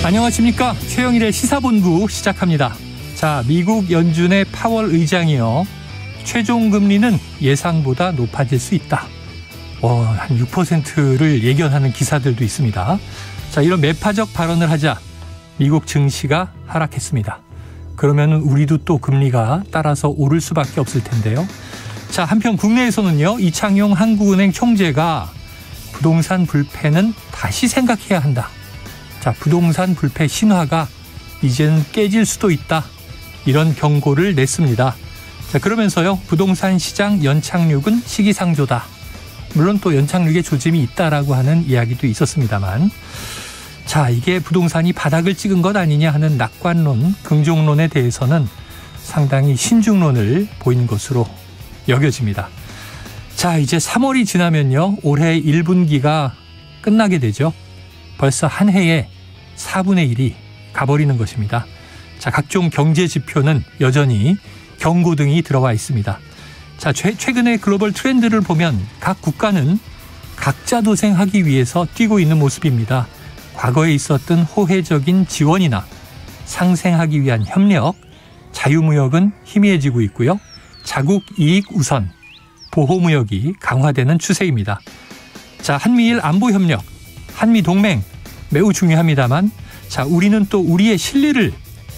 안녕하십니까. 최영일의 시사본부 시작합니다. 자, 미국 연준의 파월 의장이요. 최종 금리는 예상보다 높아질 수 있다. 한 6%를 예견하는 기사들도 있습니다. 자, 이런 매파적 발언을 하자 미국 증시가 하락했습니다. 그러면 우리도 또 금리가 따라서 오를 수밖에 없을 텐데요. 자, 한편 국내에서는요. 이창용 한국은행 총재가 부동산 불패는 다시 생각해야 한다. 자, 부동산 불패 신화가 이제는 깨질 수도 있다. 이런 경고를 냈습니다. 자, 그러면서요. 부동산 시장 연착륙은 시기상조다. 물론 또 연착륙에 조짐이 있다라고 하는 이야기도 있었습니다만, 자, 이게 부동산이 바닥을 찍은 것 아니냐 하는 낙관론, 긍정론에 대해서는 상당히 신중론을 보인 것으로 여겨집니다. 자, 이제 3월이 지나면요. 올해 1분기가 끝나게 되죠. 벌써 한 해에 4분의 1이 가버리는 것입니다. 자, 각종 경제 지표는 여전히 경고등이 들어와 있습니다. 자, 최근의 글로벌 트렌드를 보면 각 국가는 각자 도생하기 위해서 뛰고 있는 모습입니다. 과거에 있었던 호혜적인 지원이나 상생하기 위한 협력, 자유무역은 희미해지고 있고요. 자국 이익 우선, 보호무역이 강화되는 추세입니다. 자, 한미일 안보협력, 한미동맹 매우 중요합니다만, 자, 우리는 또 우리의 실리를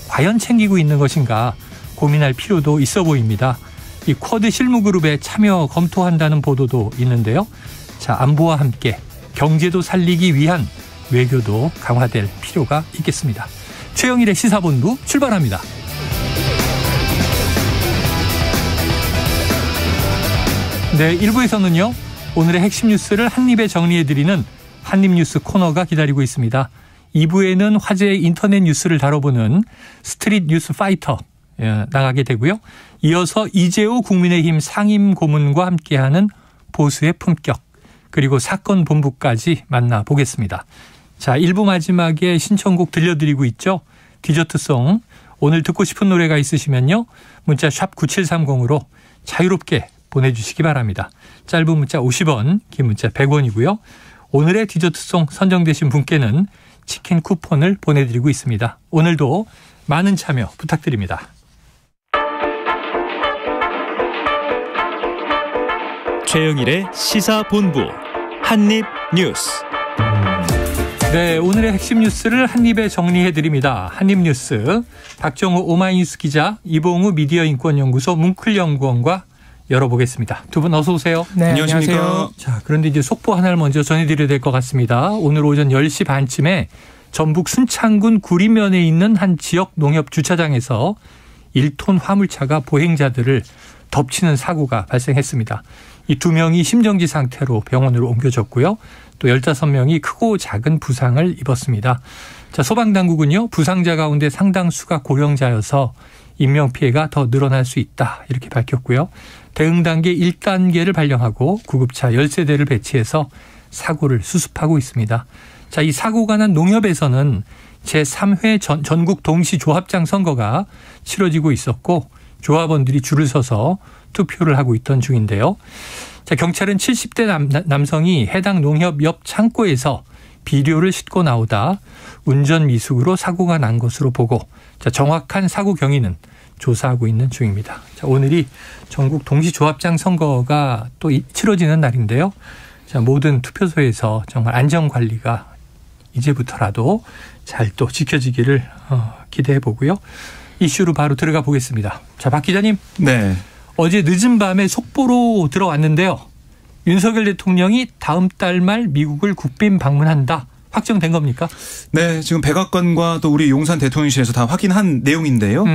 과연 챙기고 있는 것인가 고민할 필요도 있어 보입니다. 이 쿼드 실무그룹에 참여 검토한다는 보도도 있는데요. 자, 안보와 함께 경제도 살리기 위한 외교도 강화될 필요가 있겠습니다. 최영일의 시사본부 출발합니다. 네, 1부에서는요. 오늘의 핵심 뉴스를 한입에 정리해드리는 한입뉴스 코너가 기다리고 있습니다. 2부에는 화제의 인터넷 뉴스를 다뤄보는 스트릿 뉴스 파이터 나가게 되고요. 이어서 이재호 국민의힘 상임고문과 함께하는 보수의 품격, 그리고 사건 본부까지 만나보겠습니다. 자, 1부 마지막에 신청곡 들려드리고 있죠. 디저트송. 오늘 듣고 싶은 노래가 있으시면요. 문자 샵 9730으로 자유롭게 보내주시기 바랍니다. 짧은 문자 50원, 긴 문자 100원이고요. 오늘의 디저트송 선정되신 분께는 치킨 쿠폰을 보내드리고 있습니다. 오늘도 많은 참여 부탁드립니다. 최영일의 시사본부 한입뉴스. 네, 오늘의 핵심 뉴스를 한입에 정리해드립니다. 한입뉴스 박정호 오마이뉴스 기자, 이봉우 미디어인권연구소 뭉클연구원과 열어보겠습니다. 두 분 어서 오세요. 네, 안녕하십니까. 자, 그런데 이제 속보 하나를 먼저 전해드려야 될 것 같습니다. 오늘 오전 10시 반쯤에 전북 순창군 구리면에 있는 한 지역 농협 주차장에서 1톤 화물차가 보행자들을 덮치는 사고가 발생했습니다. 이 2명이 심정지 상태로 병원으로 옮겨졌고요. 또 15명이 크고 작은 부상을 입었습니다. 자, 소방당국은요. 부상자 가운데 상당수가 고령자여서 인명피해가 더 늘어날 수 있다, 이렇게 밝혔고요. 대응 단계 1단계를 발령하고 구급차 10세대를 배치해서 사고를 수습하고 있습니다. 자, 이 사고가 난 농협에서는 제3회 전국 동시조합장 선거가 치러지고 있었고 조합원들이 줄을 서서 투표를 하고 있던 중인데요. 자, 경찰은 70대 남성이 해당 농협 옆 창고에서 비료를 싣고 나오다 운전 미숙으로 사고가 난 것으로 보고, 자, 정확한 사고 경위는 조사하고 있는 중입니다. 자, 오늘이 전국 동시조합장 선거가 또 치러지는 날인데요. 자, 모든 투표소에서 정말 안전관리가 이제부터라도 잘 또 지켜지기를 기대해 보고요. 이슈로 바로 들어가 보겠습니다. 자, 박 기자님. 네. 어제 늦은 밤에 속보로 들어왔는데요. 윤석열 대통령이 다음 달 말 미국을 국빈 방문한다. 확정된 겁니까? 네, 지금 백악관과 또 우리 용산 대통령실에서 다 확인한 내용인데요.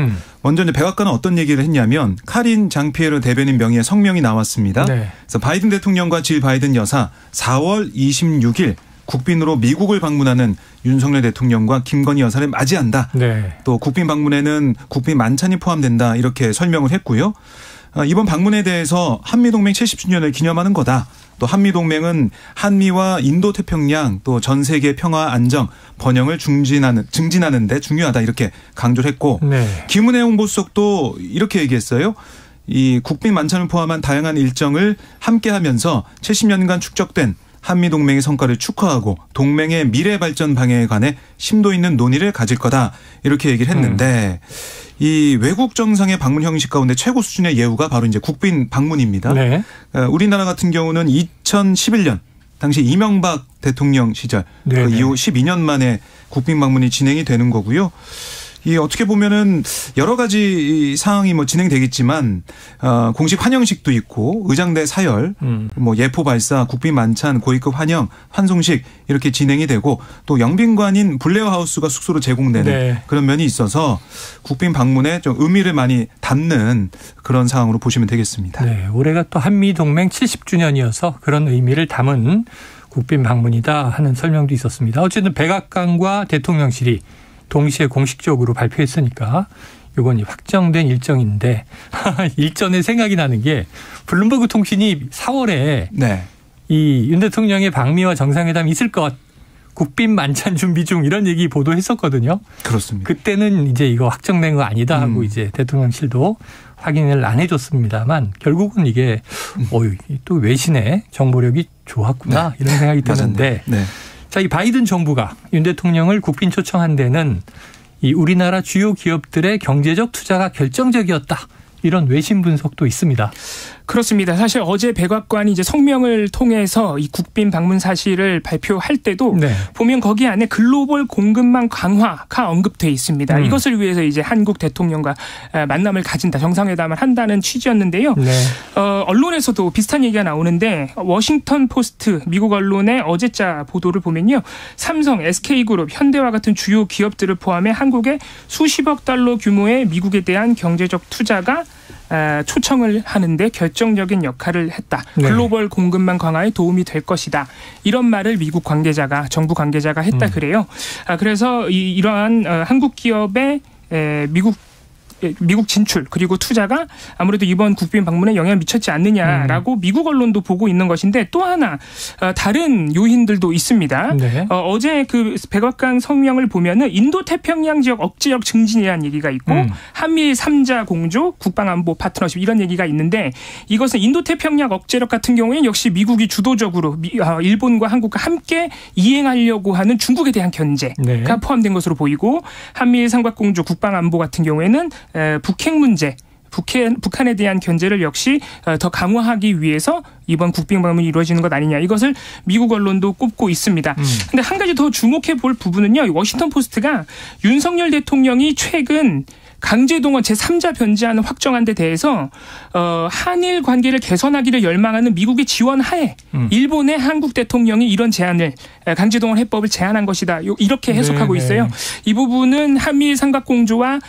먼저 이제 백악관은 어떤 얘기를 했냐면 카린 장피에르 대변인 명의의 성명이 나왔습니다. 네. 그래서 바이든 대통령과 질 바이든 여사 4월 26일 국빈으로 미국을 방문하는 윤석열 대통령과 김건희 여사를 맞이한다. 네. 또 국빈 방문에는 국빈 만찬이 포함된다, 이렇게 설명을 했고요. 이번 방문에 대해서 한미동맹 70주년을 기념하는 거다. 또 한미동맹은 한미와 인도태평양 또 전 세계 평화 안정 번영을 증진하는 데 중요하다, 이렇게 강조를 했고, 네. 김은혜 홍보수석도 이렇게 얘기했어요. 이 국빈 만찬을 포함한 다양한 일정을 함께하면서 70년간 축적된 한미 동맹의 성과를 축하하고 동맹의 미래 발전 방향에 관해 심도 있는 논의를 가질 거다 이렇게 얘기를 했는데 이 외국 정상의 방문 형식 가운데 최고 수준의 예우가 바로 이제 국빈 방문입니다. 네. 우리나라 같은 경우는 2011년 당시 이명박 대통령 시절 그 이후 12년 만에 국빈 방문이 진행이 되는 거고요. 이 어떻게 보면은 여러 가지 상황이 뭐 진행되겠지만 공식 환영식도 있고 의장대 사열, 뭐 예포 발사, 국빈 만찬, 고위급 환영, 환송식 이렇게 진행이 되고 또 영빈관인 블레어 하우스가 숙소로 제공되는 그런 면이 있어서 국빈 방문에 좀 의미를 많이 담는 그런 상황으로 보시면 되겠습니다. 네, 올해가 또 한미 동맹 70주년이어서 그런 의미를 담은 국빈 방문이다 하는 설명도 있었습니다. 어쨌든 백악관과 대통령실이 동시에 공식적으로 발표했으니까 이건 확정된 일정인데 일전에 생각이 나는 게 블룸버그 통신이 4월에 이 윤 대통령의 방미와 정상회담이 있을 것 국빈 만찬 준비 중 이런 얘기 보도했었거든요. 그렇습니다. 그때는 이제 이거 확정된 거 아니다 하고 이제 대통령실도 확인을 안 해줬습니다만 결국은 이게 또 외신의 정보력이 좋았구나 이런 생각이 드는데 자, 이 바이든 정부가 윤 대통령을 국빈 초청한 데는 이 우리나라 주요 기업들의 경제적 투자가 결정적이었다. 이런 외신 분석도 있습니다. 그렇습니다. 사실 어제 백악관이 이제 성명을 통해서 이 국빈 방문 사실을 발표할 때도 보면 거기 안에 글로벌 공급망 강화가 언급돼 있습니다. 이것을 위해서 이제 한국 대통령과 만남을 가진다, 정상회담을 한다는 취지였는데요. 언론에서도 비슷한 얘기가 나오는데 워싱턴 포스트 미국 언론의 어제자 보도를 보면요. 삼성, SK그룹, 현대와 같은 주요 기업들을 포함해 한국에 수십억 달러 규모의 미국에 대한 경제적 투자가 초청을 하는데 결정적인 역할을 했다. 글로벌 공급망 강화에 도움이 될 것이다. 이런 말을 미국 관계자가 정부 관계자가 했다 그래요. 그래서 이러한 한국 기업의 미국 진출 그리고 투자가 아무래도 이번 국빈 방문에 영향을 미쳤지 않느냐라고 미국 언론도 보고 있는 것인데 또 하나 다른 요인들도 있습니다. 어제 그 백악관 성명을 보면은 인도태평양 지역 억제력 증진이라는 얘기가 있고 한미일 3자 공조 국방안보 파트너십 이런 얘기가 있는데 이것은 인도태평양 억제력 같은 경우에는 역시 미국이 주도적으로 일본과 한국과 함께 이행하려고 하는 중국에 대한 견제가 포함된 것으로 보이고 한미일 삼각공조 국방안보 같은 경우에는 북핵 문제, 북한에 대한 견제를 역시 더 강화하기 위해서 이번 국빈 방문이 이루어지는 것 아니냐. 이것을 미국 언론도 꼽고 있습니다. 그런데 한 가지 더 주목해 볼 부분은요. 워싱턴 포스트가 윤석열 대통령이 최근 강제동원 제3자 변제안을 확정한 데 대해서 한일 관계를 개선하기를 열망하는 미국의 지원 하에 일본의 한국 대통령이 이런 제안을 강제동원 해법을 제안한 것이다. 이렇게 해석하고 있어요. 이 부분은 한미일 삼각공조와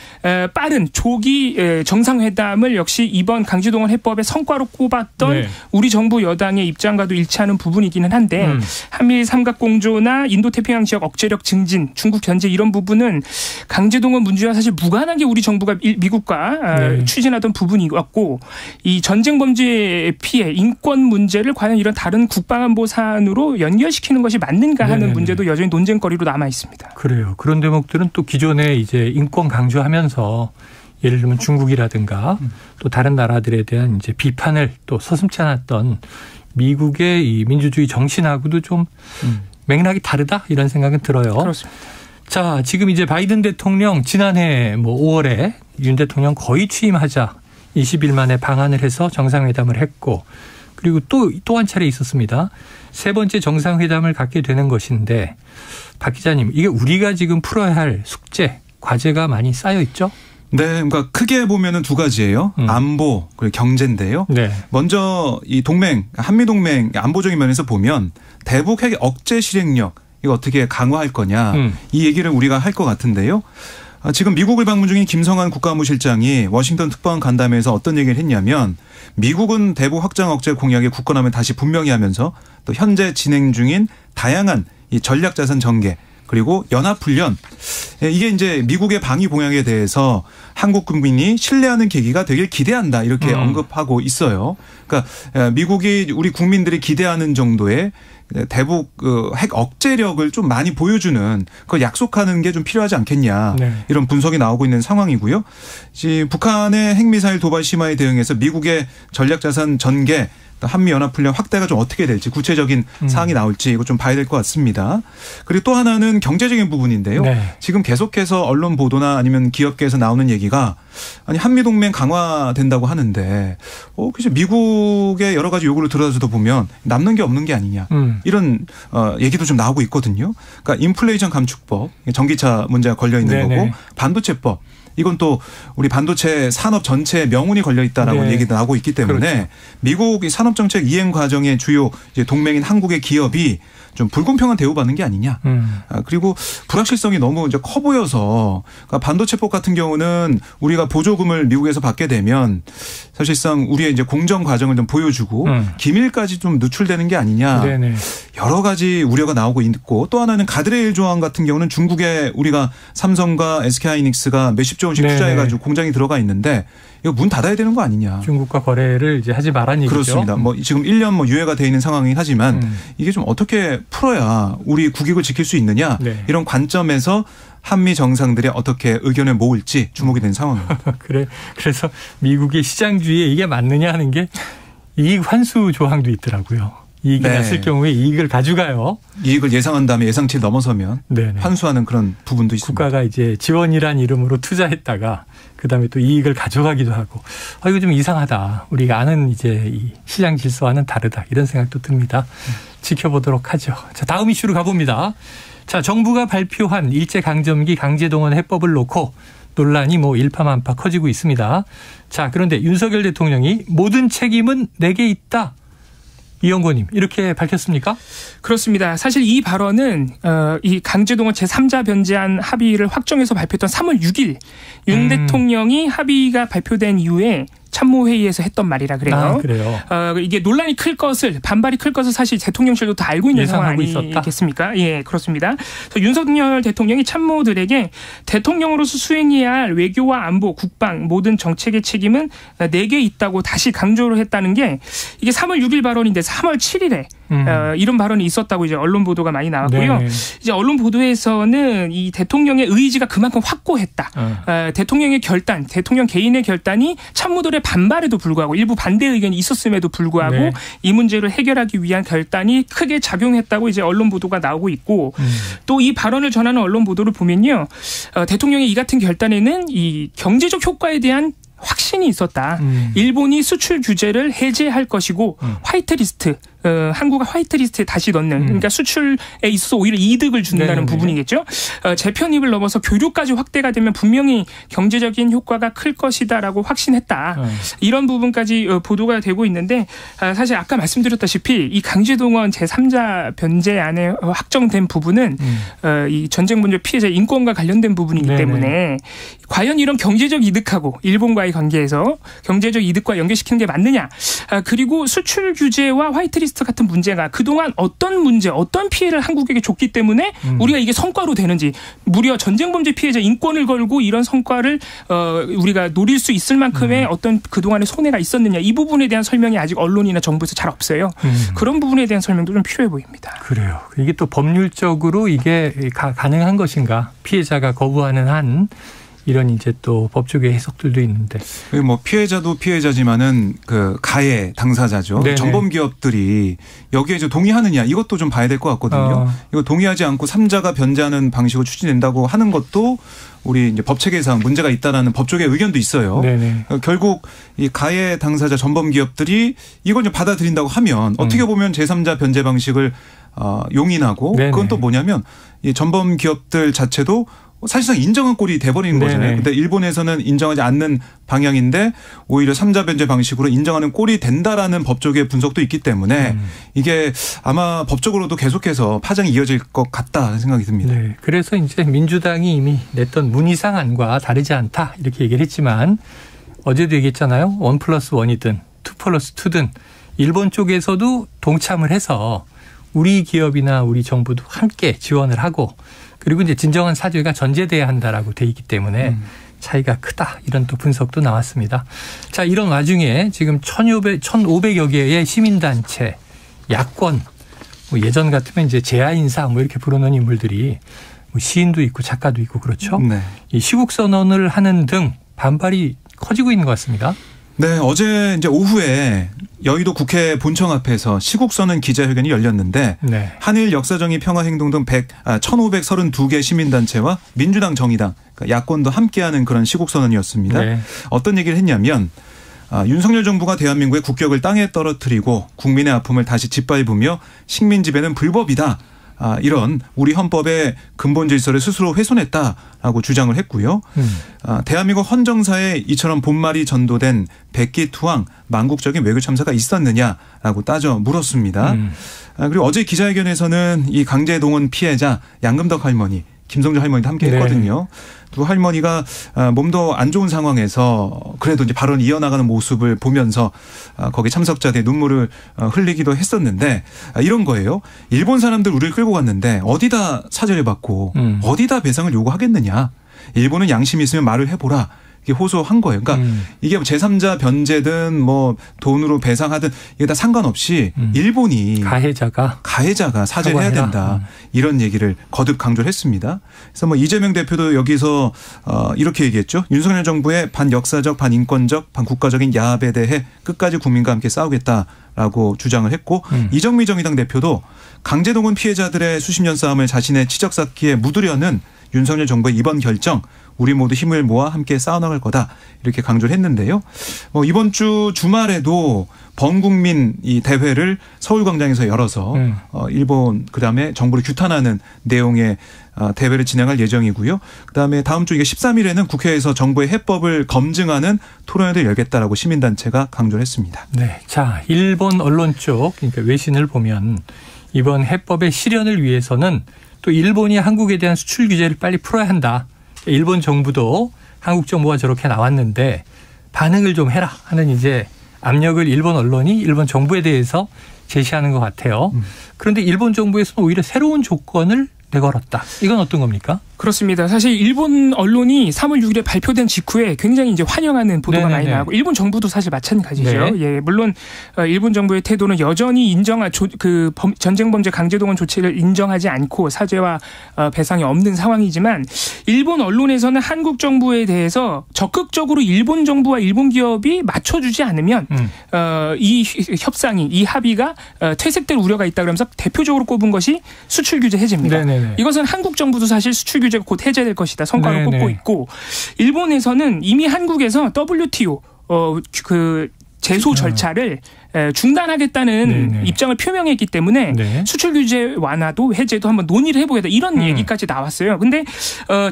빠른 조기 정상회담을 역시 이번 강제동원 해법의 성과로 꼽았던 우리 정부 여당의 입장과도 일치하는 부분이기는 한데 한미일 삼각공조나 인도태평양 지역 억제력 증진, 중국 견제 이런 부분은 강제동원 문제와 사실 무관하게 우리 정부가 미국과 추진하던 부분이었고 이 전쟁 범죄 피해, 인권 문제를 과연 이런 다른 국방안보 사안으로 연결시키는 것이 맞는가 하는 문제도 여전히 논쟁거리로 남아 있습니다. 그래요. 그런 대목들은 또 기존에 이제 인권 강조하면서 예를 들면 중국이라든가 또 다른 나라들에 대한 이제 비판을 또 서슴지 않았던 미국의 이 민주주의 정신하고도 좀 맥락이 다르다 이런 생각은 들어요. 그렇습니다. 자, 지금 이제 바이든 대통령 지난해 5월에 윤 대통령 거의 취임하자 20일 만에 방한을 해서 정상회담을 했고 그리고 또 한 차례 있었습니다. 세 번째 정상회담을 갖게 되는 것인데 박 기자님, 이게 우리가 지금 풀어야 할 숙제, 과제가 많이 쌓여 있죠? 네, 그러니까 크게 보면은 두 가지예요. 안보 그리고 경제인데요. 먼저 이 동맹, 한미 동맹 안보적인 면에서 보면 대북 핵 억제 실행력 이거 어떻게 강화할 거냐 이 얘기를 우리가 할 것 같은데요. 지금 미국을 방문 중인 김성한 국가안보실장이 워싱턴 특파원 간담회에서 어떤 얘기를 했냐면 미국은 대북 확장 억제 공약의 굳건함을 다시 분명히 하면서 또 현재 진행 중인 다양한 이 전략자산 전개 그리고 연합훈련 이게 이제 미국의 방위 공약에 대해서 한국 국민이 신뢰하는 계기가 되길 기대한다 이렇게 언급하고 있어요. 그러니까 미국이 우리 국민들이 기대하는 정도의 대북 핵 억제력을 좀 많이 보여주는 그걸 약속하는 게 좀 필요하지 않겠냐 이런 분석이 나오고 있는 상황이고요. 북한의 핵미사일 도발 심화에 대응해서 미국의 전략자산 전개 한미연합훈련 확대가 좀 어떻게 될지 구체적인 사항이 나올지 이거 좀 봐야 될 것 같습니다. 그리고 또 하나는 경제적인 부분인데요. 네. 지금 계속해서 언론 보도나 아니면 기업계에서 나오는 얘기가 아니 한미동맹 강화된다고 하는데 그래서 미국의 여러 가지 요구를 들어서도 보면 남는 게 없는 게 아니냐 이런 얘기도 좀 나오고 있거든요. 그러니까 인플레이션 감축법, 전기차 문제가 걸려 있는 네네. 거고 반도체법. 이건 또 우리 반도체 산업 전체에 명운이 걸려 있다라고 네. 얘기도 나오고 있기 때문에 그렇죠. 미국 산업정책 이행 과정의 주요 이제 동맹인 한국의 기업이 좀 불공평한 대우받는 게 아니냐. 그리고 불확실성이 너무 이제 커 보여서 그러니까 반도체법 같은 경우는 우리가 보조금을 미국에서 받게 되면 사실상 우리의 이제 공정 과정을 좀 보여주고 기밀까지 좀 누출되는 게 아니냐. 네네. 여러 가지 우려가 나오고 있고 또 하나는 가드레일 조항 같은 경우는 중국에 우리가 삼성과 SK하이닉스가 몇십조 원씩 네네. 투자해가지고 공장이 들어가 있는데 이거 문 닫아야 되는 거 아니냐. 중국과 거래를 이제 하지 말란 얘기죠. 그렇습니다. 뭐 지금 1년 뭐 유예가 돼 있는 상황이긴 하지만 이게 좀 어떻게 풀어야 우리 국익을 지킬 수 있느냐. 네. 이런 관점에서 한미 정상들이 어떻게 의견을 모을지 주목이 된 상황입니다. 그래서 미국의 시장주의에 이게 맞느냐 하는 게 이익 환수 조항도 있더라고요. 이익이 네. 났을 경우에 이익을 가져가요. 이익을 예상한 다음에 예상치를 넘어서면 네네. 환수하는 그런 부분도 있습니다. 국가가 이제 지원이란 이름으로 투자했다가 그다음에 또 이익을 가져가기도 하고 이거 좀 이상하다. 우리가 아는 이제 이 시장 질서와는 다르다. 이런 생각도 듭니다. 지켜보도록 하죠. 자, 다음 이슈로 가봅니다. 자, 정부가 발표한 일제강점기 강제동원 해법을 놓고 논란이 일파만파 커지고 있습니다. 자, 그런데 윤석열 대통령이 모든 책임은 내게 있다. 이영고님 이렇게 밝혔습니까? 그렇습니다. 사실 이 발언은 이 강제동원 제3자 변제안 합의를 확정해서 발표했던 3월 6일 윤 대통령이 합의가 발표된 이후에 참모회의에서 했던 말이라 그래요. 그래요. 이게 논란이 클 것을 반발이 클 것을 사실 대통령실도 다 알고 있는 상황 아니겠습니까? 예, 그렇습니다. 그래서 윤석열 대통령이 참모들에게 대통령으로서 수행해야 할 외교와 안보, 국방 모든 정책의 책임은 내게 있다고 다시 강조를 했다는 게 이게 3월 6일 발언인데 3월 7일에 이런 발언이 있었다고 이제 언론 보도가 많이 나왔고요. 네네. 이제 언론 보도에서는 이 대통령의 의지가 그만큼 확고했다. 대통령의 결단, 대통령 개인의 결단이 참모들의 반발에도 불구하고 일부 반대 의견이 있었음에도 불구하고 네. 이 문제를 해결하기 위한 결단이 크게 작용했다고 이제 언론 보도가 나오고 있고 또 이 발언을 전하는 언론 보도를 보면요. 대통령의 이 같은 결단에는 이 경제적 효과에 대한 확신이 있었다. 일본이 수출 규제를 해제할 것이고 화이트리스트 한국을 화이트리스트에 다시 넣는 그러니까 수출에 있어서 오히려 이득을 준다는 네네. 부분이겠죠. 재편입을 넘어서 교류까지 확대가 되면 분명히 경제적인 효과가 클 것이다라고 확신했다. 이런 부분까지 보도가 되고 있는데 사실 아까 말씀드렸다시피 이 강제동원 제3자 변제안에 확정된 부분은 이 전쟁 문제 피해자 인권과 관련된 부분이기 네네. 때문에 과연 이런 경제적 이득하고 일본과의 관계에서 경제적 이득과 연결시키는 게 맞느냐. 그리고 수출 규제와 화이트리스트 같은 문제가 그동안 어떤 문제, 어떤 피해를 한국에게 줬기 때문에 우리가 이게 성과로 되는지 무려 전쟁범죄 피해자 인권을 걸고 이런 성과를 우리가 노릴 수 있을 만큼의 어떤 그동안의 손해가 있었느냐 이 부분에 대한 설명이 아직 언론이나 정부에서 잘 없어요. 그런 부분에 대한 설명도 좀 필요해 보입니다. 그래요. 이게 또 법률적으로 이게 가능한 것인가 피해자가 거부하는 한 이런 이제 또 법조계 해석들도 있는데. 뭐 피해자도 피해자지만은 그 가해 당사자죠. 네네. 전범 기업들이 여기에 이제 동의하느냐 이것도 좀 봐야 될 것 같거든요. 이거 동의하지 않고 3자가 변제하는 방식으로 추진된다고 하는 것도 우리 이제 법 체계상 문제가 있다라는 법조계 의견도 있어요. 네네. 결국 이 가해 당사자 전범 기업들이 이걸 좀 받아들인다고 하면 어떻게 보면 제3자 변제 방식을 용인하고 네네. 그건 또 뭐냐면 이 전범 기업들 자체도 사실상 인정한 꼴이 돼버리는 거잖아요. 근데 일본에서는 인정하지 않는 방향인데 오히려 3자 변제 방식으로 인정하는 꼴이 된다라는 법조계 분석도 있기 때문에 이게 아마 법적으로도 계속해서 파장이 이어질 것 같다 생각이 듭니다. 네. 그래서 이제 민주당이 이미 냈던 문희상안과 다르지 않다 이렇게 얘기를 했지만 어제도 얘기했잖아요. 1+1이든 2+2든 일본 쪽에서도 동참을 해서 우리 기업이나 우리 정부도 함께 지원을 하고 그리고 이제 진정한 사죄가 전제돼야 한다라고 돼 있기 때문에 차이가 크다. 이런 또 분석도 나왔습니다. 자, 이런 와중에 지금 1,500여 개의 시민단체, 야권, 예전 같으면 이제 제야인사 이렇게 부르는 인물들이 시인도 있고 작가도 있고 그렇죠. 네. 이 시국 선언을 하는 등 반발이 커지고 있는 것 같습니다. 네, 어제 이제 오후에 여의도 국회 본청 앞에서 시국선언 기자회견이 열렸는데 네. 한일 역사정의 평화행동 등 1,532개 시민단체와 민주당, 정의당, 그러니까 야권도 함께하는 그런 시국선언이었습니다. 네. 어떤 얘기를 했냐면 윤석열 정부가 대한민국의 국격을 땅에 떨어뜨리고 국민의 아픔을 다시 짓밟으며 식민 지배는 불법이다. 이런 우리 헌법의 근본 질서를 스스로 훼손했다라고 주장을 했고요. 대한민국 헌정사에 이처럼 본말이 전도된 백기투항 망국적인 외교 참사가 있었느냐라고 따져 물었습니다. 그리고 어제 기자회견에서는 이 강제동원 피해자 양금덕 할머니, 김성주 할머니도 함께 했거든요. 네. 두 할머니가 몸도 안 좋은 상황에서 그래도 이제 발언 이어나가는 모습을 보면서 거기 참석자들의 눈물을 흘리기도 했었는데 이런 거예요. 일본 사람들 우리를 끌고 갔는데 어디다 사죄를 받고 어디다 배상을 요구하겠느냐. 일본은 양심이 있으면 말을 해보라. 호소한 거예요. 그러니까 이게 제3자 변제든 뭐 돈으로 배상하든 이게 다 상관없이 일본이 가해자가 사죄를 해야 된다. 이런 얘기를 거듭 강조를 했습니다. 그래서 뭐 이재명 대표도 여기서 이렇게 얘기했죠. 윤석열 정부의 반역사적, 반인권적, 반국가적인 야합에 대해 끝까지 국민과 함께 싸우겠다라고 주장을 했고 이정미 정의당 대표도 강제동원 피해자들의 수십 년 싸움을 자신의 치적쌓기에 묻으려는 윤석열 정부의 이번 결정 우리 모두 힘을 모아 함께 싸워나갈 거다 이렇게 강조를 했는데요. 이번 주 주말에도 범국민 이 대회를 서울광장에서 열어서 일본 그다음에 정부를 규탄하는 내용의 대회를 진행할 예정이고요. 그다음에 다음 주 13일에는 국회에서 정부의 해법을 검증하는 토론회를 열겠다라고 시민단체가 강조를 했습니다. 네, 자 일본 언론 쪽 그러니까 외신을 보면 이번 해법의 실현을 위해서는 또 일본이 한국에 대한 수출 규제를 빨리 풀어야 한다. 일본 정부도 한국 정부가 저렇게 나왔는데 반응을 좀 해라 하는 이제 압력을 일본 언론이 일본 정부에 대해서 제시하는 것 같아요. 그런데 일본 정부에서는 오히려 새로운 조건을 내걸었다. 이건 어떤 겁니까? 그렇습니다. 사실 일본 언론이 3월 6일에 발표된 직후에 굉장히 이제 환영하는 보도가 많이 나오고 일본 정부도 사실 마찬가지죠. 네. 예, 물론 일본 정부의 태도는 여전히 인정한 전쟁 범죄 강제동원 조치를 인정하지 않고 사죄와 배상이 없는 상황이지만 일본 언론에서는 한국 정부에 대해서 적극적으로 일본 정부와 일본 기업이 맞춰주지 않으면 이 협상이 이 합의가 퇴색될 우려가 있다 그러면서 대표적으로 꼽은 것이 수출 규제 해제입니다. 네네네. 이것은 한국 정부도 사실 수출 규제가 곧 해제될 것이다 성과를 꼽고 있고 일본에서는 이미 한국에서 WTO 제소 절차를 중단하겠다는 입장을 표명했기 때문에 수출 규제 완화도 해제도 한번 논의를 해보겠다 이런 얘기까지 나왔어요. 근데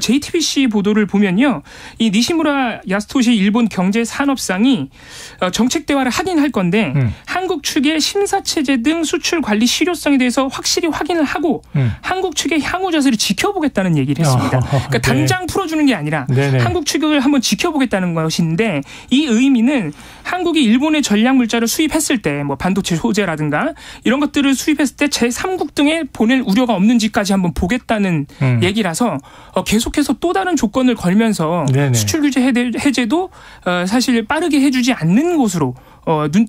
JTBC 보도를 보면요, 이 니시무라 야스토시 일본 경제산업상이 정책 대화를 하긴 할 건데 한국 측의 심사 체제 등 수출 관리 실효성에 대해서 확실히 확인을 하고 한국 측의 향후 자세를 지켜보겠다는 얘기를 했습니다. 그러니까 당장 풀어주는 게 아니라 한국 측을 한번 지켜보겠다는 것인데 이 의미는 한국이 일본의 전략 물자를 수입했을 때 뭐 반도체 소재라든가 이런 것들을 수입했을 때 제3국 등에 보낼 우려가 없는지까지 한번 보겠다는 얘기라서 계속해서 또 다른 조건을 걸면서 수출 규제 해제도 사실 빠르게 해주지 않는 곳으로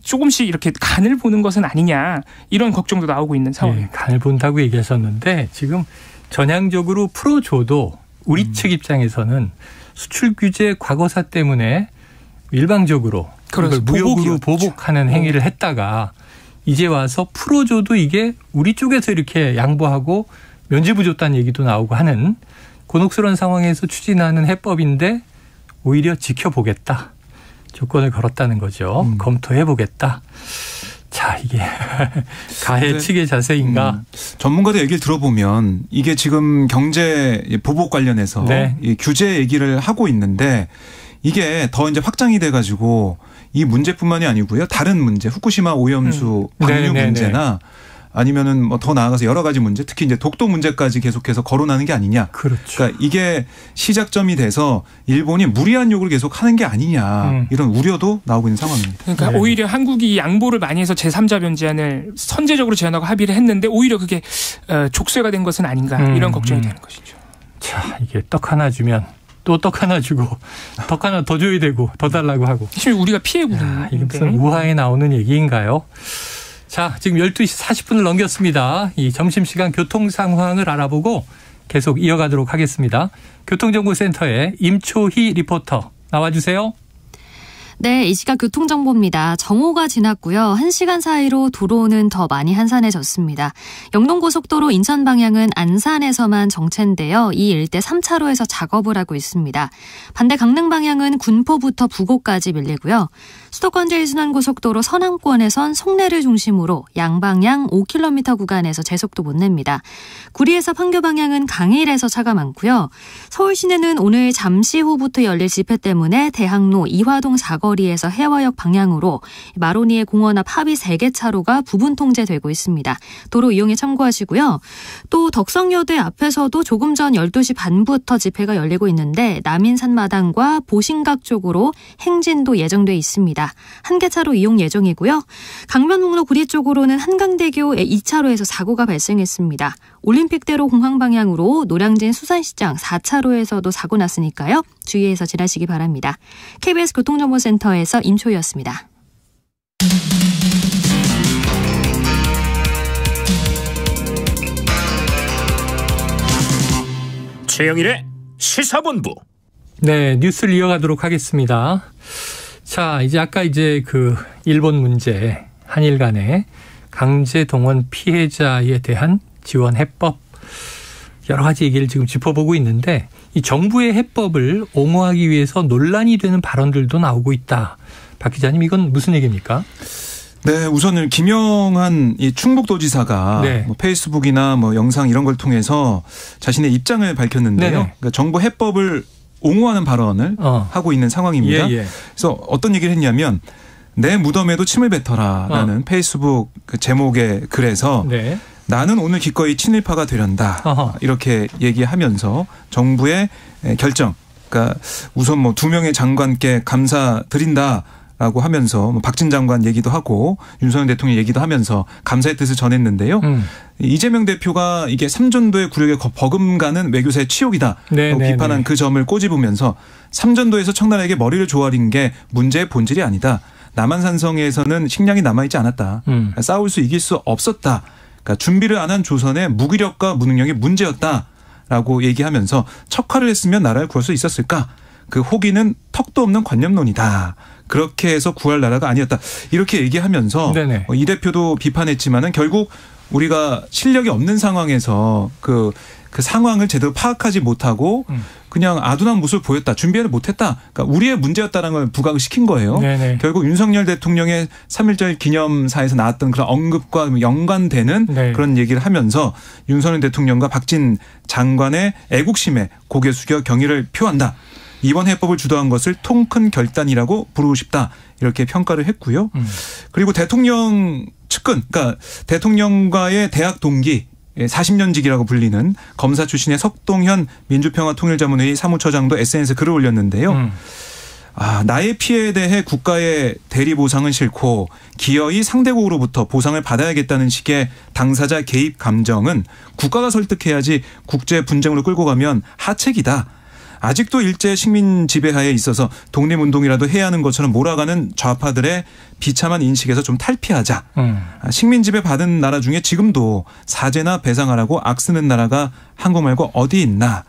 조금씩 이렇게 간을 보는 것은 아니냐 이런 걱정도 나오고 있는 상황입니다. 네, 간을 본다고 얘기하셨는데 지금 전향적으로 풀어줘도 우리 측 입장에서는 수출 규제 과거사 때문에 일방적으로 그걸 무역으로 보복하는 행위를 했다가 이제 와서 풀어줘도 이게 우리 쪽에서 이렇게 양보하고 면죄부 줬다는 얘기도 나오고 하는 곤혹스러운 상황에서 추진하는 해법인데 오히려 지켜보겠다. 조건을 걸었다는 거죠. 검토해보겠다. 자, 이게 가해 측의 자세인가. 전문가들 얘기를 들어보면 이게 지금 경제 보복 관련해서 이 규제 얘기를 하고 있는데 이게 더 이제 확장이 돼가지고 이 문제뿐만이 아니고요. 다른 문제, 후쿠시마 오염수 방류 문제나 아니면은 뭐 더 나아가서 여러 가지 문제, 특히 이제 독도 문제까지 계속해서 거론하는 게 아니냐. 그렇죠. 그러니까 이게 시작점이 돼서 일본이 무리한 요구를 계속 하는 게 아니냐. 이런 우려도 나오고 있는 상황입니다. 그러니까 오히려 한국이 양보를 많이 해서 제3자 변제안을 선제적으로 제안하고 합의를 했는데 오히려 그게 족쇄가 된 것은 아닌가 이런 걱정이 되는 것이죠. 자, 이게 떡 하나 주면 또 떡 하나 주고 떡 하나 더 줘야 되고 더 달라고 하고. 지금 우리가 피해고 이게 무슨 우화에 나오는 얘기인가요? 자, 지금 12시 40분을 넘겼습니다. 이 점심시간 교통 상황을 알아보고 계속 이어가도록 하겠습니다. 교통정보센터의 임초희 리포터 나와주세요. 네, 이 시각 교통정보입니다. 정오가 지났고요. 1시간 사이로 도로는 더 많이 한산해졌습니다. 영동고속도로 인천 방향은 안산에서만 정체인데요. 이 일대 3차로에서 작업을 하고 있습니다. 반대 강릉 방향은 군포부터 부곡까지 밀리고요. 수도권 제1순환고속도로 서남권에선 송내를 중심으로 양방향 5km 구간에서 제속도 못 냅니다. 구리에서 판교 방향은 강일에서 차가 많고요. 서울 시내는 오늘 잠시 후부터 열릴 집회 때문에 대학로 이화동 사거리에서 해화역 방향으로 마로니에 공원 앞 합의 3개 차로가 부분 통제되고 있습니다. 도로 이용에 참고하시고요. 또 덕성여대 앞에서도 조금 전 12시 반부터 집회가 열리고 있는데 남인산마당과 보신각 쪽으로 행진도 예정돼 있습니다. 1개 차로 이용 예정이고요. 강변북로 구리 쪽으로는 한강대교 2차로에서 사고가 발생했습니다. 올림픽대로 공항 방향으로 노량진 수산시장 4차로에서도 사고 났으니까요. 주의해서 지나시기 바랍니다. KBS 교통정보센터에서 임초희였습니다. 최영일의 시사본부. 네, 뉴스를 이어가도록 하겠습니다. 자, 아까 그 일본 문제, 한일 간의 강제 동원 피해자에 대한 지원 해법, 여러 가지 얘기를 지금 짚어보고 있는데, 이 정부의 해법을 옹호하기 위해서 논란이 되는 발언들도 나오고 있다. 박 기자님, 이건 무슨 얘기입니까? 네, 우선은 김영한 이 충북도지사가 네. 뭐 페이스북이나 뭐 영상 이런 걸 통해서 자신의 입장을 밝혔는데요. 그러니까 정부 해법을 옹호하는 발언을 하고 있는 상황입니다. 그래서 어떤 얘기를 했냐면 내 무덤에도 침을 뱉어라라는 페이스북 그 제목의 글에서 네. 나는 오늘 기꺼이 친일파가 되련다. 이렇게 얘기하면서 정부의 결정, 그러니까 우선 뭐 2명의 장관께 감사드린다. 라고 하면서 박진 장관 얘기도 하고 윤석열 대통령 얘기도 하면서 감사의 뜻을 전했는데요. 이재명 대표가 이게 삼전도의 굴욕에 버금가는 외교사의 치욕이다. 라고 비판한 그 점을 꼬집으면서 삼전도에서 청나라에게 머리를 조아린 게 문제의 본질이 아니다. 남한산성에서는 식량이 남아있지 않았다. 싸울 수 이길 수 없었다. 그러니까 준비를 안 한 조선의 무기력과 무능력이 문제였다라고 얘기하면서 척화를 했으면 나라를 구할 수 있었을까? 그 호기는 턱도 없는 관념론이다. 그렇게 해서 구할 나라가 아니었다. 이렇게 얘기하면서 이 대표도 비판했지만은 결국 우리가 실력이 없는 상황에서 그 상황을 제대로 파악하지 못하고 그냥 아둔한 모습을 보였다. 준비를 못했다. 그러니까 우리의 문제였다는 걸 부각을 시킨 거예요. 결국 윤석열 대통령의 3.1절 기념사에서 나왔던 그런 언급과 연관되는 그런 얘기를 하면서 윤석열 대통령과 박진 장관의 애국심에 고개 숙여 경의를 표한다. 이번 해법을 주도한 것을 통큰 결단이라고 부르고 싶다. 이렇게 평가를 했고요. 그리고 대통령 측근, 그러니까 대통령과의 대학 동기 40년직이라고 불리는 검사 출신의 석동현 민주평화통일자문회의 사무처장도 SNS에 글을 올렸는데요. 나의 피해에 대해 국가의 대리보상은 싫고 기어이 상대국으로부터 보상을 받아야겠다는 식의 당사자 개입 감정은 국가가 설득해야지 국제 분쟁으로 끌고 가면 하책이다. 아직도 일제 식민 지배하에 있어서 독립운동이라도 해야 하는 것처럼 몰아가는 좌파들의 비참한 인식에서 좀 탈피하자. 식민 지배 받은 나라 중에 지금도 사죄나 배상하라고 악쓰는 나라가 한국 말고 어디 있나.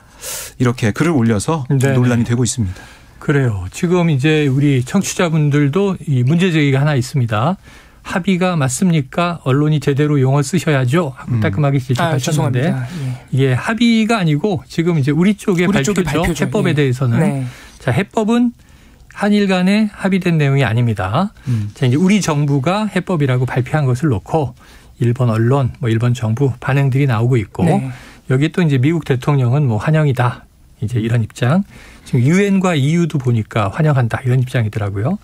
이렇게 글을 올려서 논란이 되고 있습니다. 그래요. 지금 이제 우리 청취자분들도 이 문제 제기가 하나 있습니다. 합의가 맞습니까? 언론이 제대로 용어 쓰셔야죠. 하고 따끔하게 질책하셨는데 이게 합의가 아니고 지금 이제 우리 쪽의 발표죠. 해법에 대해서는. 자, 해법은 한일 간에 합의된 내용이 아닙니다. 자, 이제 우리 정부가 해법이라고 발표한 것을 놓고 일본 언론, 뭐 일본 정부 반응들이 나오고 있고 여기 또 이제 미국 대통령은 뭐 환영이다. 이제 이런 입장. 지금 유엔과 EU도 보니까 환영한다. 이런 입장이더라고요.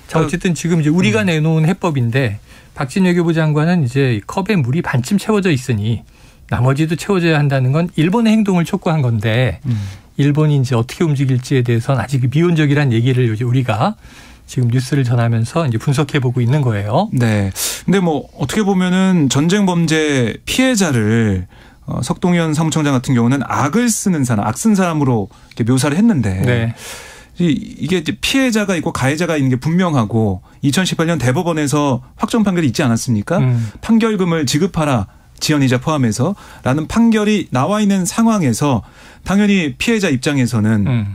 자, 어쨌든 지금 이제 우리가 내놓은 해법인데 박진 외교부 장관은 이제 컵에 물이 반쯤 채워져 있으니 나머지도 채워져야 한다는 건 일본의 행동을 촉구한 건데 일본이 이제 어떻게 움직일지에 대해서는 아직 미온적이라는 얘기를 이제 우리가 지금 뉴스를 전하면서 이제 분석해 보고 있는 거예요. 네. 근데 뭐 어떻게 보면은 전쟁 범죄 피해자를 석동현 사무총장 같은 경우는 악을 쓰는 사람, 악쓴 사람으로 이렇게 묘사를 했는데 이게 이제 피해자가 있고 가해자가 있는 게 분명하고 2018년 대법원에서 확정 판결이 있지 않았습니까? 판결금을 지급하라. 지연이자 포함해서 라는 판결이 나와 있는 상황에서 당연히 피해자 입장에서는